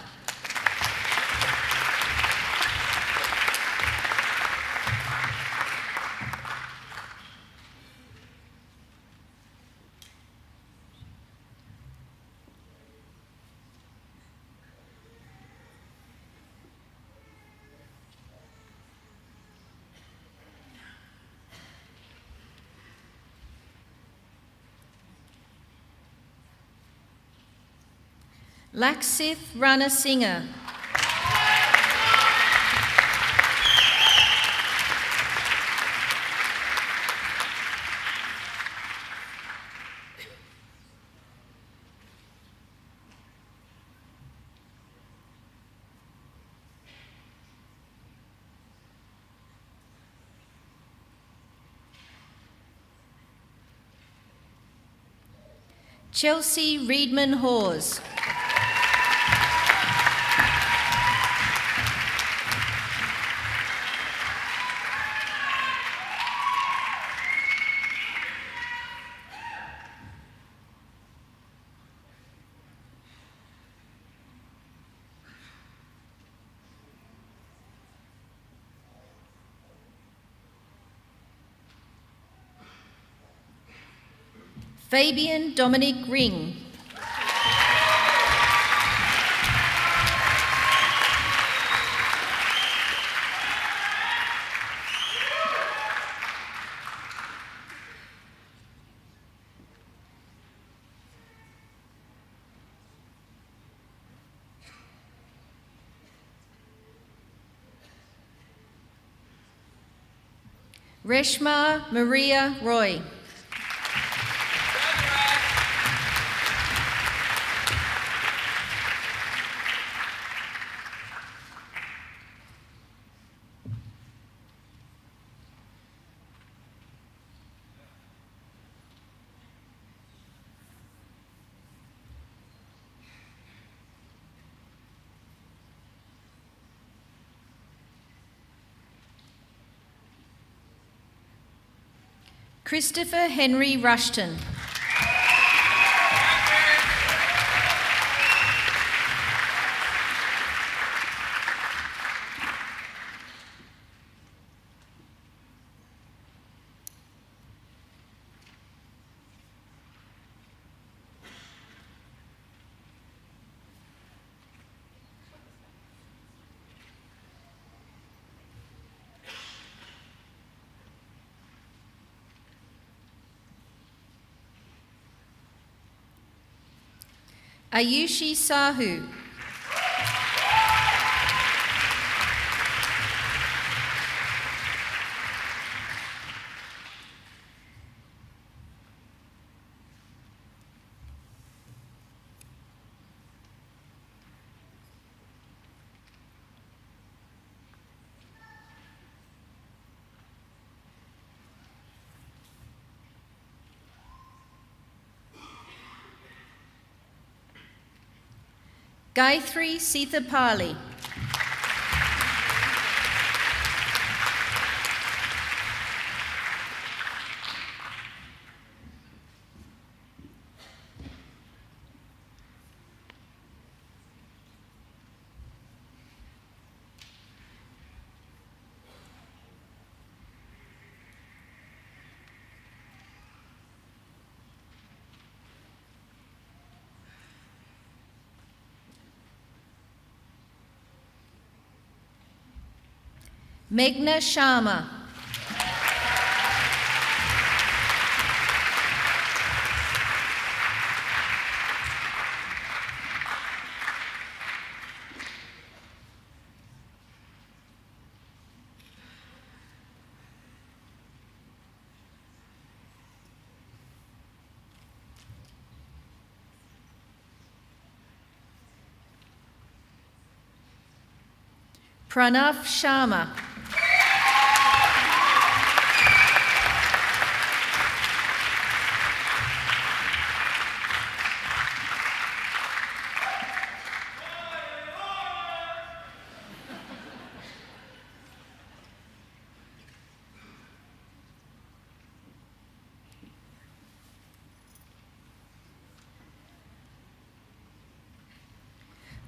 S6: Laksith Ranasinghe. Chelsea Reedman Hawes. Fabian Dominic Ring. Reshma Maria Roy. Christopher Henry Rushton. Ayushi Sahu. Gayatri Sithapali. Meghna Sharma. Pranav Sharma.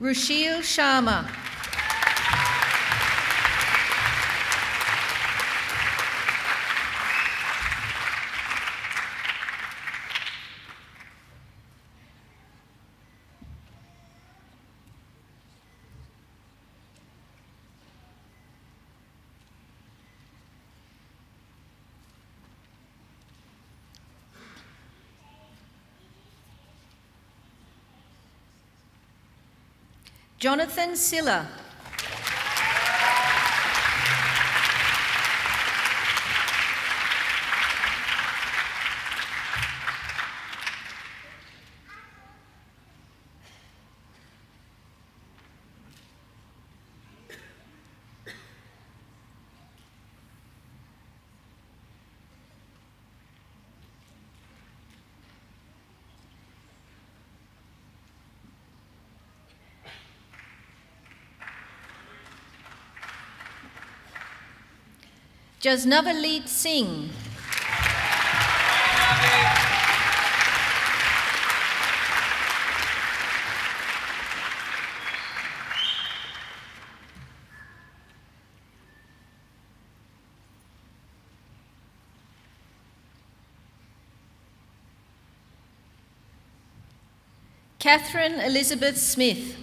S6: Rushil Sharma. Jonathan Silla. Jasnavalit Singh. Catherine Elizabeth Smith.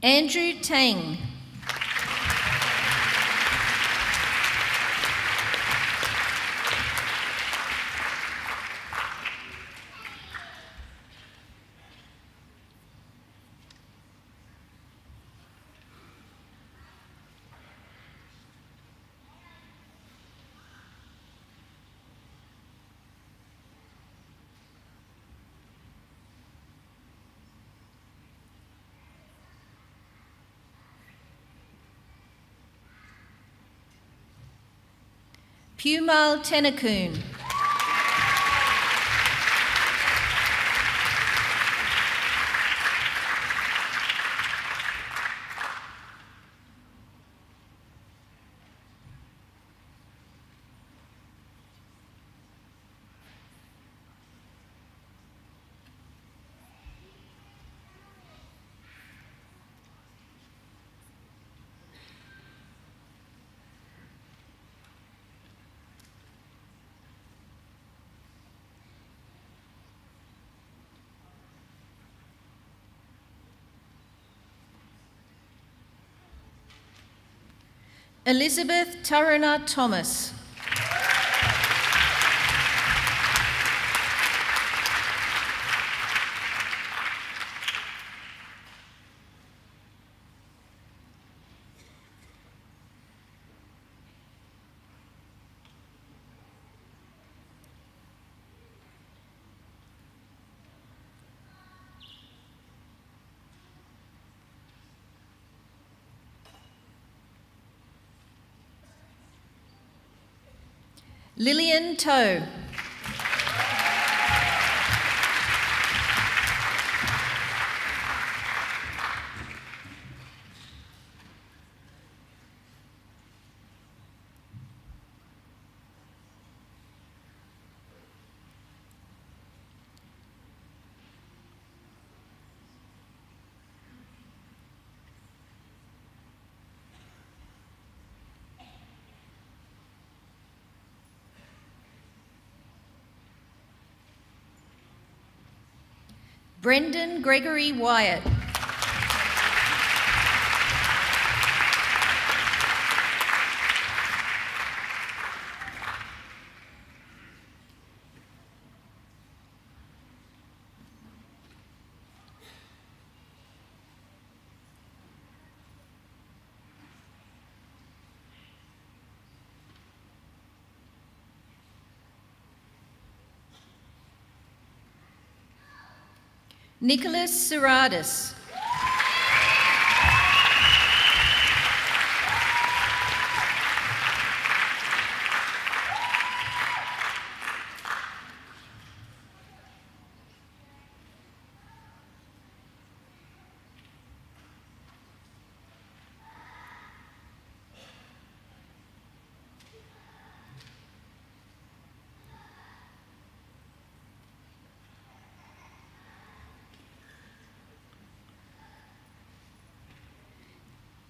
S6: Andrew Tang. Pumal Tennakoon. Elizabeth Taruna Thomas. Lillian Toe. Brendan Gregory Wyatt. Nicholas Serradis.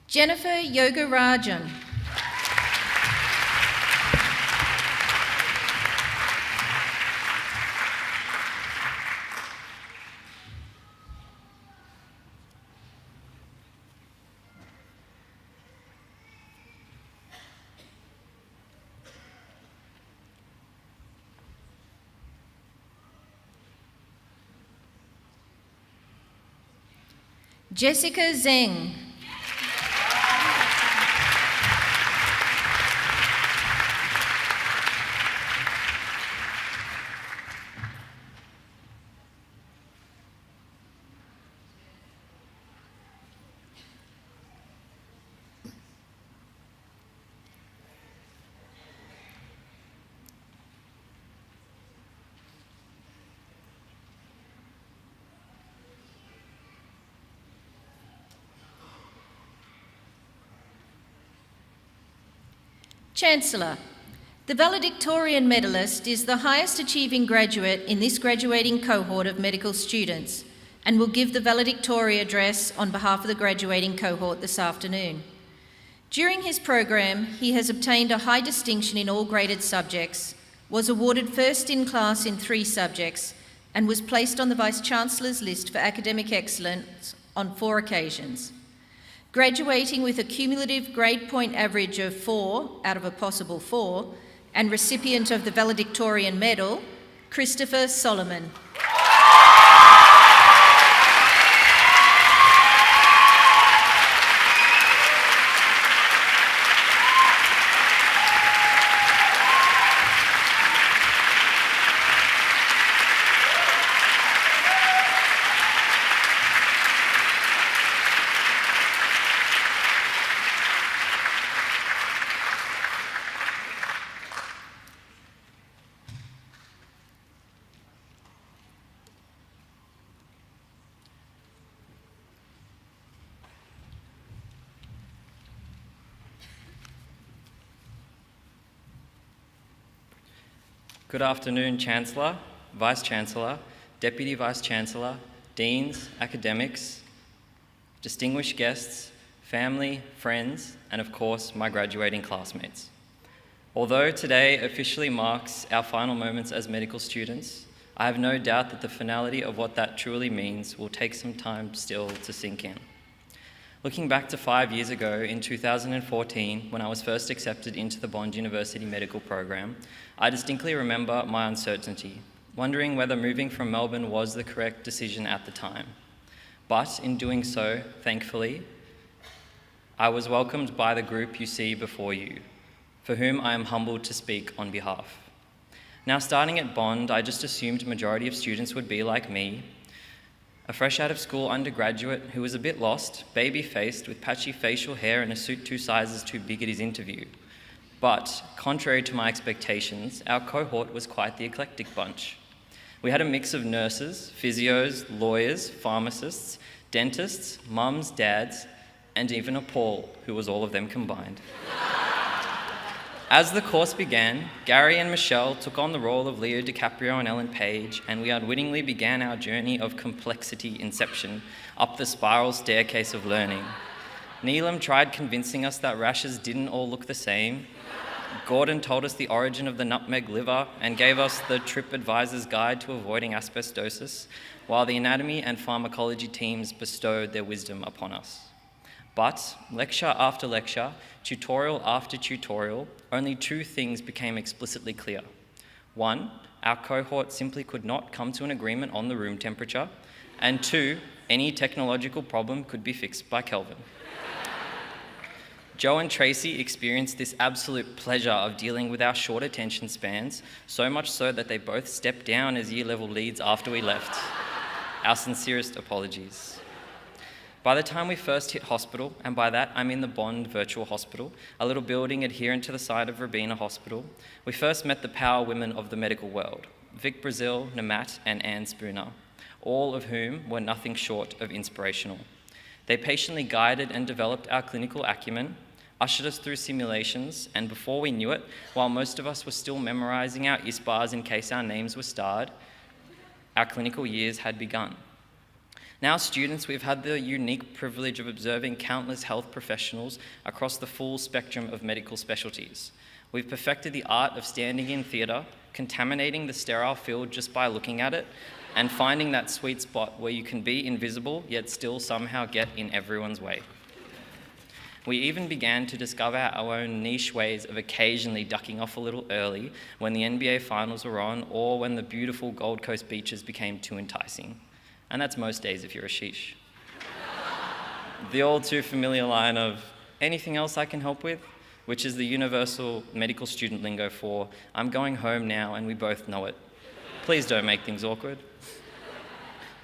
S6: Jennifer Yogarajan. Jessica Zeng. Chancellor, the valedictorian medalist is the highest achieving graduate in this graduating cohort of medical students and will give the valedictory address on behalf of the graduating cohort this afternoon. During his program, he has obtained a high distinction in all graded subjects, was awarded first in class in 3 subjects, and was placed on the Vice-Chancellor's list for academic excellence on 4 occasions. Graduating with a cumulative grade point average of 4 out of a possible 4, and recipient of the valedictorian medal, Christopher Solomon.
S7: Good afternoon, Chancellor, Vice-Chancellor, Deputy Vice-Chancellor, Deans, academics, distinguished guests, family, friends, and of course, my graduating classmates. Although today officially marks our final moments as medical students, I have no doubt that the finality of what that truly means will take some time still to sink in. Looking back to 5 years ago in 2014, when I was first accepted into the Bond University Medical Program, I distinctly remember my uncertainty, wondering whether moving from Melbourne was the correct decision at the time. But in doing so, thankfully, I was welcomed by the group you see before you, for whom I am humbled to speak on behalf. Now, starting at Bond, I just assumed a majority of students would be like me, a fresh out of school undergraduate who was a bit lost, baby-faced, with patchy facial hair and a suit 2 sizes too big at his interview. But, contrary to my expectations, our cohort was quite the eclectic bunch. We had a mix of nurses, physios, lawyers, pharmacists, dentists, mums, dads, and even a Paul, who was all of them combined. As the course began, Gary and Michelle took on the role of Leo DiCaprio and Ellen Page, and we unwittingly began our journey of complexity inception up the spiral staircase of learning. Neelam tried convincing us that rashes didn't all look the same. Gordon told us the origin of the nutmeg liver and gave us the TripAdvisor's guide to avoiding asbestosis, while the anatomy and pharmacology teams bestowed their wisdom upon us. But lecture after lecture, tutorial after tutorial, only 2 things became explicitly clear. 1, our cohort simply could not come to an agreement on the room temperature, and 2, any technological problem could be fixed by Kelvin. Joe and Tracy experienced this absolute pleasure of dealing with our short attention spans, so much so that they both stepped down as year-level leads after we left. Our sincerest apologies. By the time we first hit hospital, and by that I mean the Bond Virtual Hospital, a little building adherent to the side of Robina Hospital, we first met the power women of the medical world, Vic Brazil, Namat, and Anne Spooner, all of whom were nothing short of inspirational. They patiently guided and developed our clinical acumen, ushered us through simulations, and before we knew it, while most of us were still memorizing our ISBARs in case our names were starred, our clinical years had begun. Now, students, we've had the unique privilege of observing countless health professionals across the full spectrum of medical specialties. We've perfected the art of standing in theatre, contaminating the sterile field just by looking at it, and finding that sweet spot where you can be invisible, yet still somehow get in everyone's way. We even began to discover our own niche ways of occasionally ducking off a little early when the NBA finals were on, or when the beautiful Gold Coast beaches became too enticing. And that's most days if you're a sheesh. the all too familiar line of, "Anything else I can help with?" which is the universal medical student lingo for, "I'm going home now and we both know it. Please don't make things awkward."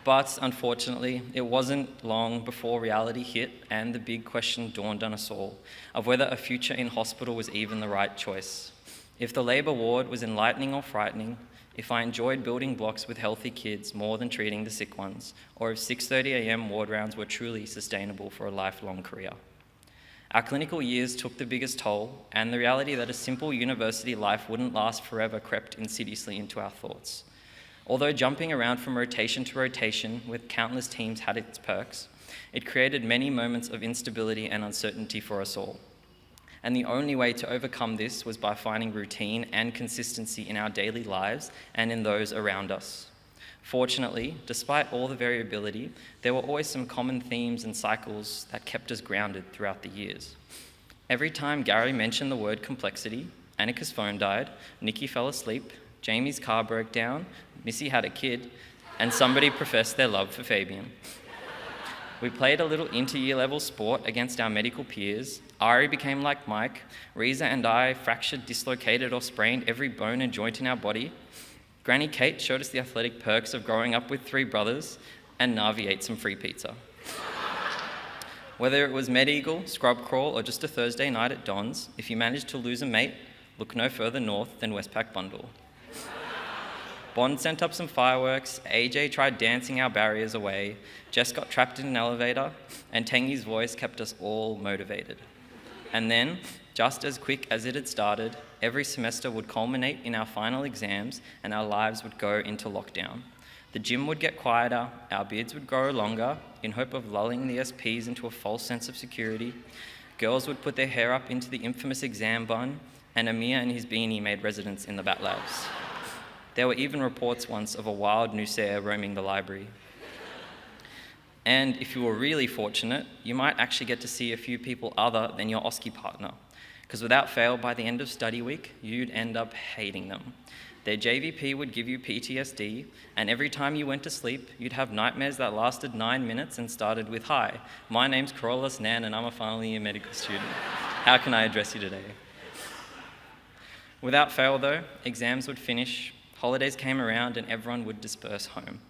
S7: But unfortunately, it wasn't long before reality hit and the big question dawned on us all of whether a future in hospital was even the right choice. If the labour ward was enlightening or frightening, if I enjoyed building blocks with healthy kids more than treating the sick ones, or if 6:30 a.m. ward rounds were truly sustainable for a lifelong career. Our clinical years took the biggest toll, and the reality that a simple university life wouldn't last forever crept insidiously into our thoughts. Although jumping around from rotation to rotation with countless teams had its perks, it created many moments of instability and uncertainty for us all. And the only way to overcome this was by finding routine and consistency in our daily lives and in those around us. Fortunately, despite all the variability, there were always some common themes and cycles that kept us grounded throughout the years. Every time Gary mentioned the word complexity, Annika's phone died, Nikki fell asleep, Jamie's car broke down, Missy had a kid, and somebody professed their love for Fabian. We played a little inter-year level sport against our medical peers. Ari became like Mike. Reza and I fractured, dislocated, or sprained every bone and joint in our body. Granny Kate showed us the athletic perks of growing up with 3 brothers, and Navi ate some free pizza. Whether it was Med-Eagle, Scrub Crawl, or just a Thursday night at Don's, if you managed to lose a mate, look no further north than Westpac Bundle. Bond sent up some fireworks, AJ tried dancing our barriers away, Jess got trapped in an elevator, and Tengi's voice kept us all motivated. And then, just as quick as it had started, every semester would culminate in our final exams and our lives would go into lockdown. The gym would get quieter, our beards would grow longer in hope of lulling the SPs into a false sense of security. Girls would put their hair up into the infamous exam bun, and Amir and his beanie made residence in the Bat Labs. There were even reports once of a wild Nusair roaming the library. And if you were really fortunate, you might actually get to see a few people other than your OSCE partner, because without fail, by the end of study week, you'd end up hating them. Their JVP would give you PTSD, and every time you went to sleep, you'd have nightmares that lasted 9 minutes and started with, "Hi, my name's Corollas Nan and I'm a final year medical student. How can I address you today?" Without fail though, exams would finish, holidays came around and everyone would disperse home.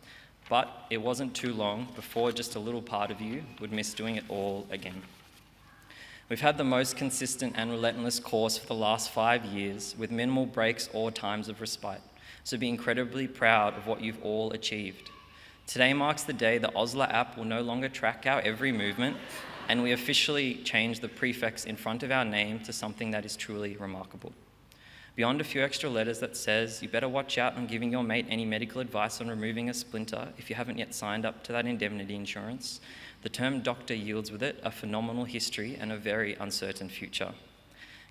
S7: But it wasn't too long before just a little part of you would miss doing it all again. We've had the most consistent and relentless course for the last 5 years with minimal breaks or times of respite, so be incredibly proud of what you've all achieved. Today marks the day the Osler app will no longer track our every movement, and we officially changed the prefix in front of our name to something that is truly remarkable. Beyond a few extra letters that says, "You better watch out on giving your mate any medical advice on removing a splinter if you haven't yet signed up to that indemnity insurance," the term doctor yields with it a phenomenal history and a very uncertain future.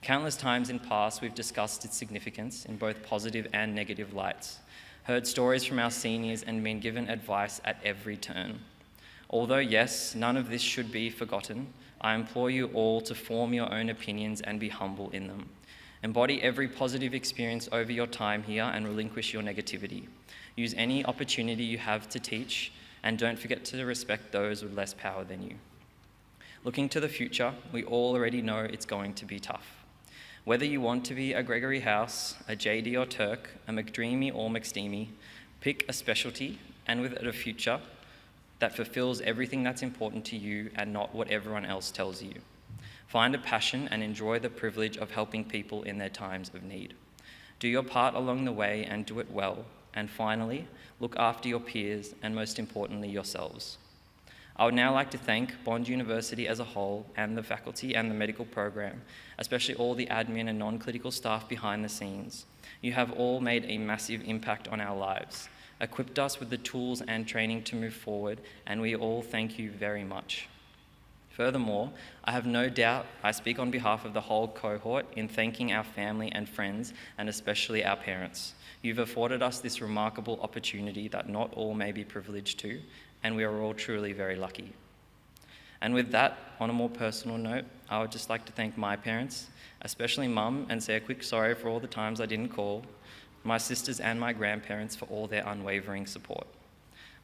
S7: Countless times in past, we've discussed its significance in both positive and negative lights, heard stories from our seniors and been given advice at every turn. Although yes, none of this should be forgotten, I implore you all to form your own opinions and be humble in them. Embody every positive experience over your time here and relinquish your negativity. Use any opportunity you have to teach, and don't forget to respect those with less power than you. Looking to the future, we all already know it's going to be tough. Whether you want to be a Gregory House, a JD or Turk, a McDreamy or McSteamy, pick a specialty and with it a future that fulfills everything that's important to you and not what everyone else tells you. Find a passion and enjoy the privilege of helping people in their times of need. Do your part along the way and do it well. And finally, look after your peers and most importantly, yourselves. I would now like to thank Bond University as a whole and the faculty and the medical program, especially all the admin and non-clinical staff behind the scenes. You have all made a massive impact on our lives, equipped us with the tools and training to move forward, and we all thank you very much. Furthermore, I have no doubt I speak on behalf of the whole cohort in thanking our family and friends, and especially our parents. You've afforded us this remarkable opportunity that not all may be privileged to, and we are all truly very lucky. And with that, on a more personal note, I would just like to thank my parents, especially Mum, and say a quick sorry for all the times I didn't call, my sisters and my grandparents for all their unwavering support.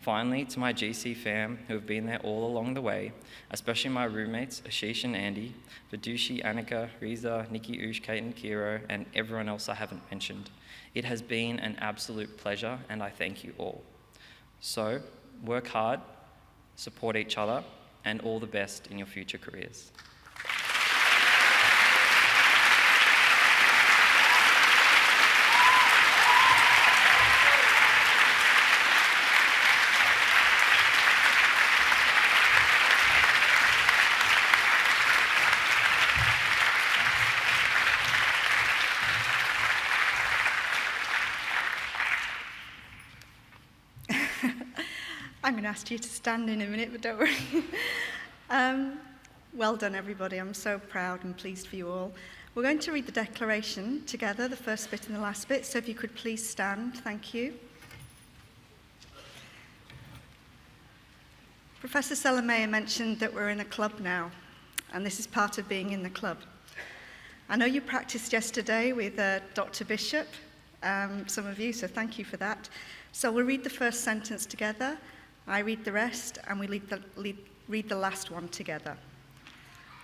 S7: Finally, to my GC fam who have been there all along the way, especially my roommates Ashish and Andy, Vidushi, Annika, Riza, Nikki, Ush, Kate and Kiro, and everyone else I haven't mentioned. It has been an absolute pleasure and I thank you all. So, work hard, support each other, and all the best in your future careers.
S8: I'm going to ask you to stand in a minute, but don't worry. Well done, everybody. I'm so proud and pleased for you all. We're going to read the declaration together, the first bit and the last bit, so if you could please stand. Thank you. Professor Selamea mentioned that we're in a club now, and this is part of being in the club. I know you practiced yesterday with Dr. Bishop, some of you, so thank you for that. So we'll read the first sentence together, I read the rest, and we read the last one together.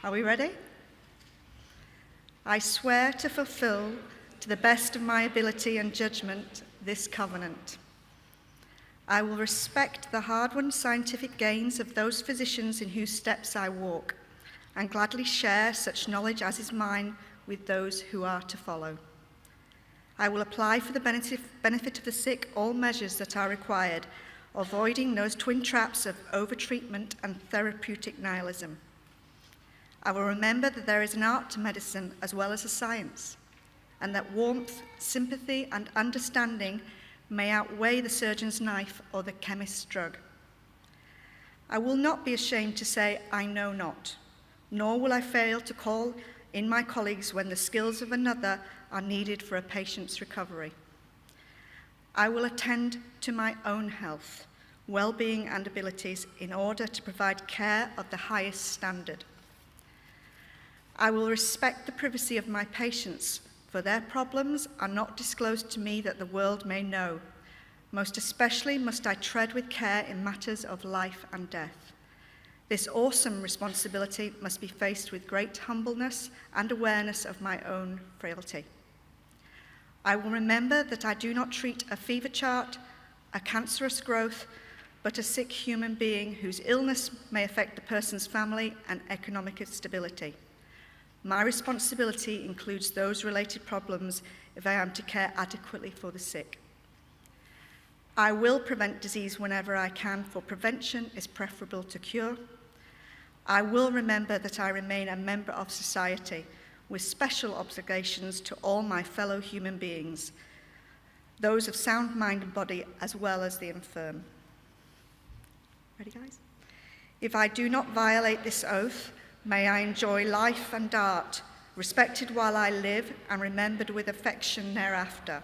S8: Are we ready? I swear to fulfill, to the best of my ability and judgment, this covenant. I will respect the hard-won scientific gains of those physicians in whose steps I walk, and gladly share such knowledge as is mine with those who are to follow. I will apply for the benefit of the sick all measures that are required, avoiding those twin traps of overtreatment and therapeutic nihilism. I will remember that there is an art to medicine as well as a science, and that warmth, sympathy, and understanding may outweigh the surgeon's knife or the chemist's drug. I will not be ashamed to say, I know not, nor will I fail to call in my colleagues when the skills of another are needed for a patient's recovery. I will attend to my own health, well-being and abilities in order to provide care of the highest standard. I will respect the privacy of my patients, for their problems are not disclosed to me that the world may know. Most especially must I tread with care in matters of life and death. This awesome responsibility must be faced with great humbleness and awareness of my own frailty. I will remember that I do not treat a fever chart, a cancerous growth, but a sick human being whose illness may affect the person's family and economic stability. My responsibility includes those related problems if I am to care adequately for the sick. I will prevent disease whenever I can, for prevention is preferable to cure. I will remember that I remain a member of society with special obligations to all my fellow human beings, those of sound mind and body as well as the infirm. Ready, guys? If I do not violate this oath, may I enjoy life and art, respected while I live and remembered with affection thereafter.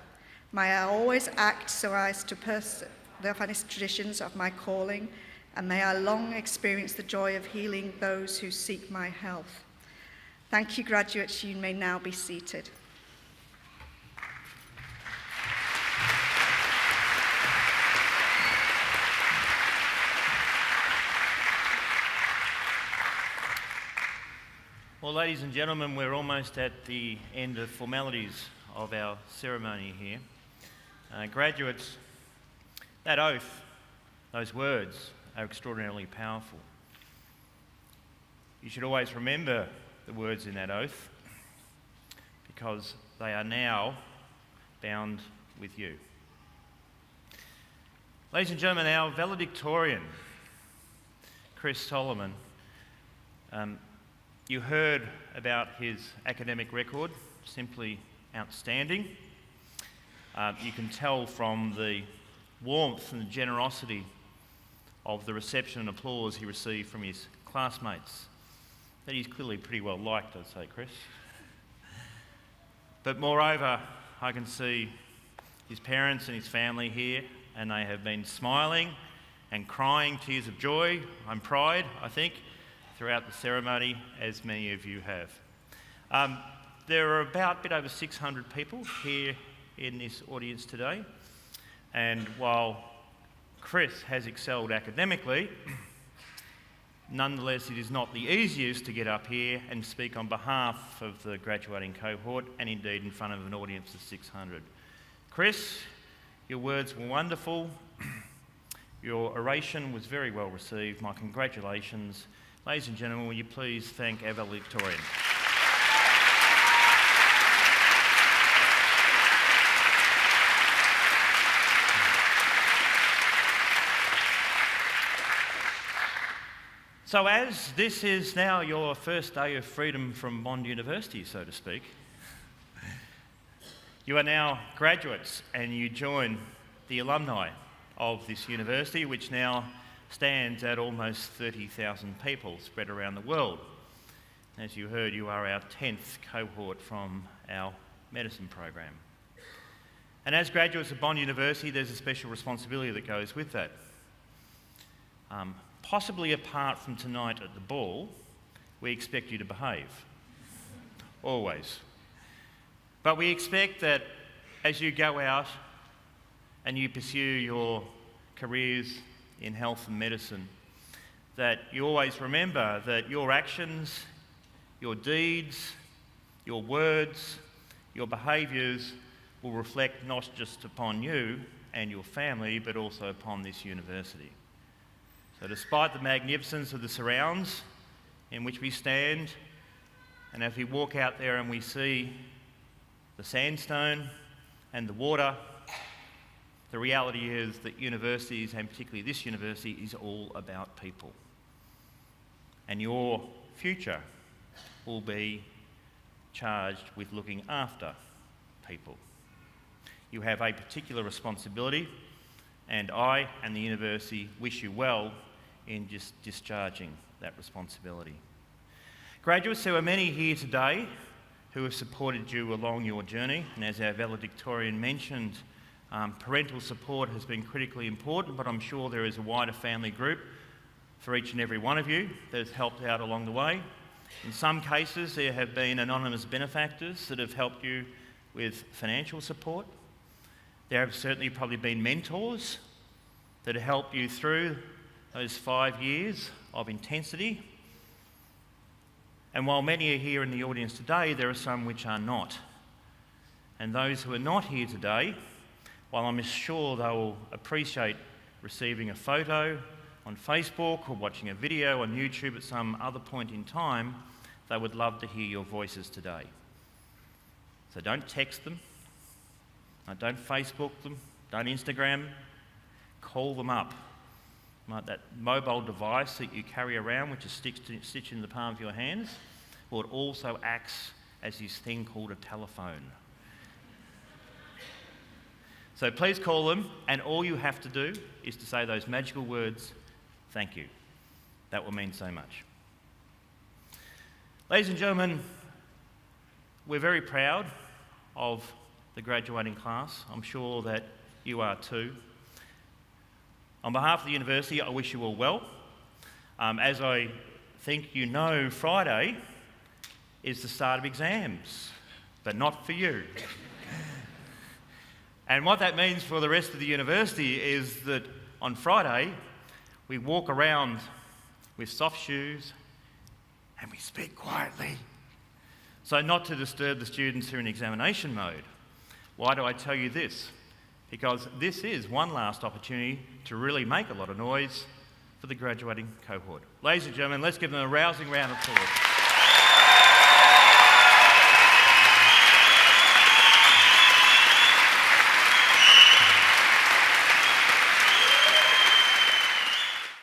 S8: May I always act so as to pursue the finest traditions of my calling, and may I long experience the joy of healing those who seek my health. Thank you, graduates. You may now be seated.
S2: Well, ladies and gentlemen, we're almost at the end of formalities of our ceremony here. Graduates, that oath, those words are extraordinarily powerful. You should always remember the words in that oath because they are now bound with you. Ladies and gentlemen, our valedictorian, Chris Solomon, you heard about his academic record, simply outstanding. You can tell from the warmth and the generosity of the reception and applause he received from his classmates that he's clearly pretty well liked, I'd say, Chris. But moreover, I can see his parents and his family here, and they have been smiling and crying tears of joy and pride, I think, throughout the ceremony, as many of you have. There are about a bit over 600 people here in this audience today, and while Chris has excelled academically, nonetheless it is not the easiest to get up here and speak on behalf of the graduating cohort and indeed in front of an audience of 600. Chris, your words were wonderful. Your oration was very well received. My congratulations. Ladies and gentlemen, will you please thank our valedictorian. So as this is now your first day of freedom from Bond University, so to speak, you are now graduates and you join the alumni of this university, which now stands at almost 30,000 people spread around the world. As you heard, you are our 10th cohort from our medicine program. And as graduates of Bond University, there's a special responsibility that goes with that. Possibly apart from tonight at the ball, we expect you to behave. Always. But we expect that as you go out and you pursue your careers in health and medicine, that you always remember that your actions, your deeds, your words, your behaviours will reflect not just upon you and your family, but also upon this university. So despite the magnificence of the surrounds in which we stand, and as we walk out there and we see the sandstone and the water, the reality is that universities, and particularly this university, is all about people. And your future will be charged with looking after people. You have a particular responsibility, and I and the university wish you well in just discharging that responsibility. Graduates, there are many here today who have supported you along your journey, and as our valedictorian mentioned, parental support has been critically important, but I'm sure there is a wider family group for each and every one of you that has helped out along the way. In some cases, there have been anonymous benefactors that have helped you with financial support. There have certainly probably been mentors that have helped you through those 5 years of intensity. And while many are here in the audience today, there are some which are not. And those who are not here today, while I'm sure they will appreciate receiving a photo on Facebook or watching a video on YouTube at some other point in time, they would love to hear your voices today. So don't text them, don't Facebook them, don't Instagram, call them up. Like that mobile device that you carry around, which is stitched in the palm of your hands, well, it also acts as this thing called a telephone. So please call them, and all you have to do is to say those magical words, "Thank you." That will mean so much. Ladies and gentlemen, we're very proud of the graduating class. I'm sure that you are too. On behalf of the university, I wish you all well. As I think you know, Friday is the start of exams, but not for you. And what that means for the rest of the university is that on Friday, we walk around with soft shoes and we speak quietly. So not to disturb the students who are in examination mode. Why do I tell you this? Because this is one last opportunity to really make a lot of noise for the graduating cohort. Ladies and gentlemen, let's give them a rousing round of applause.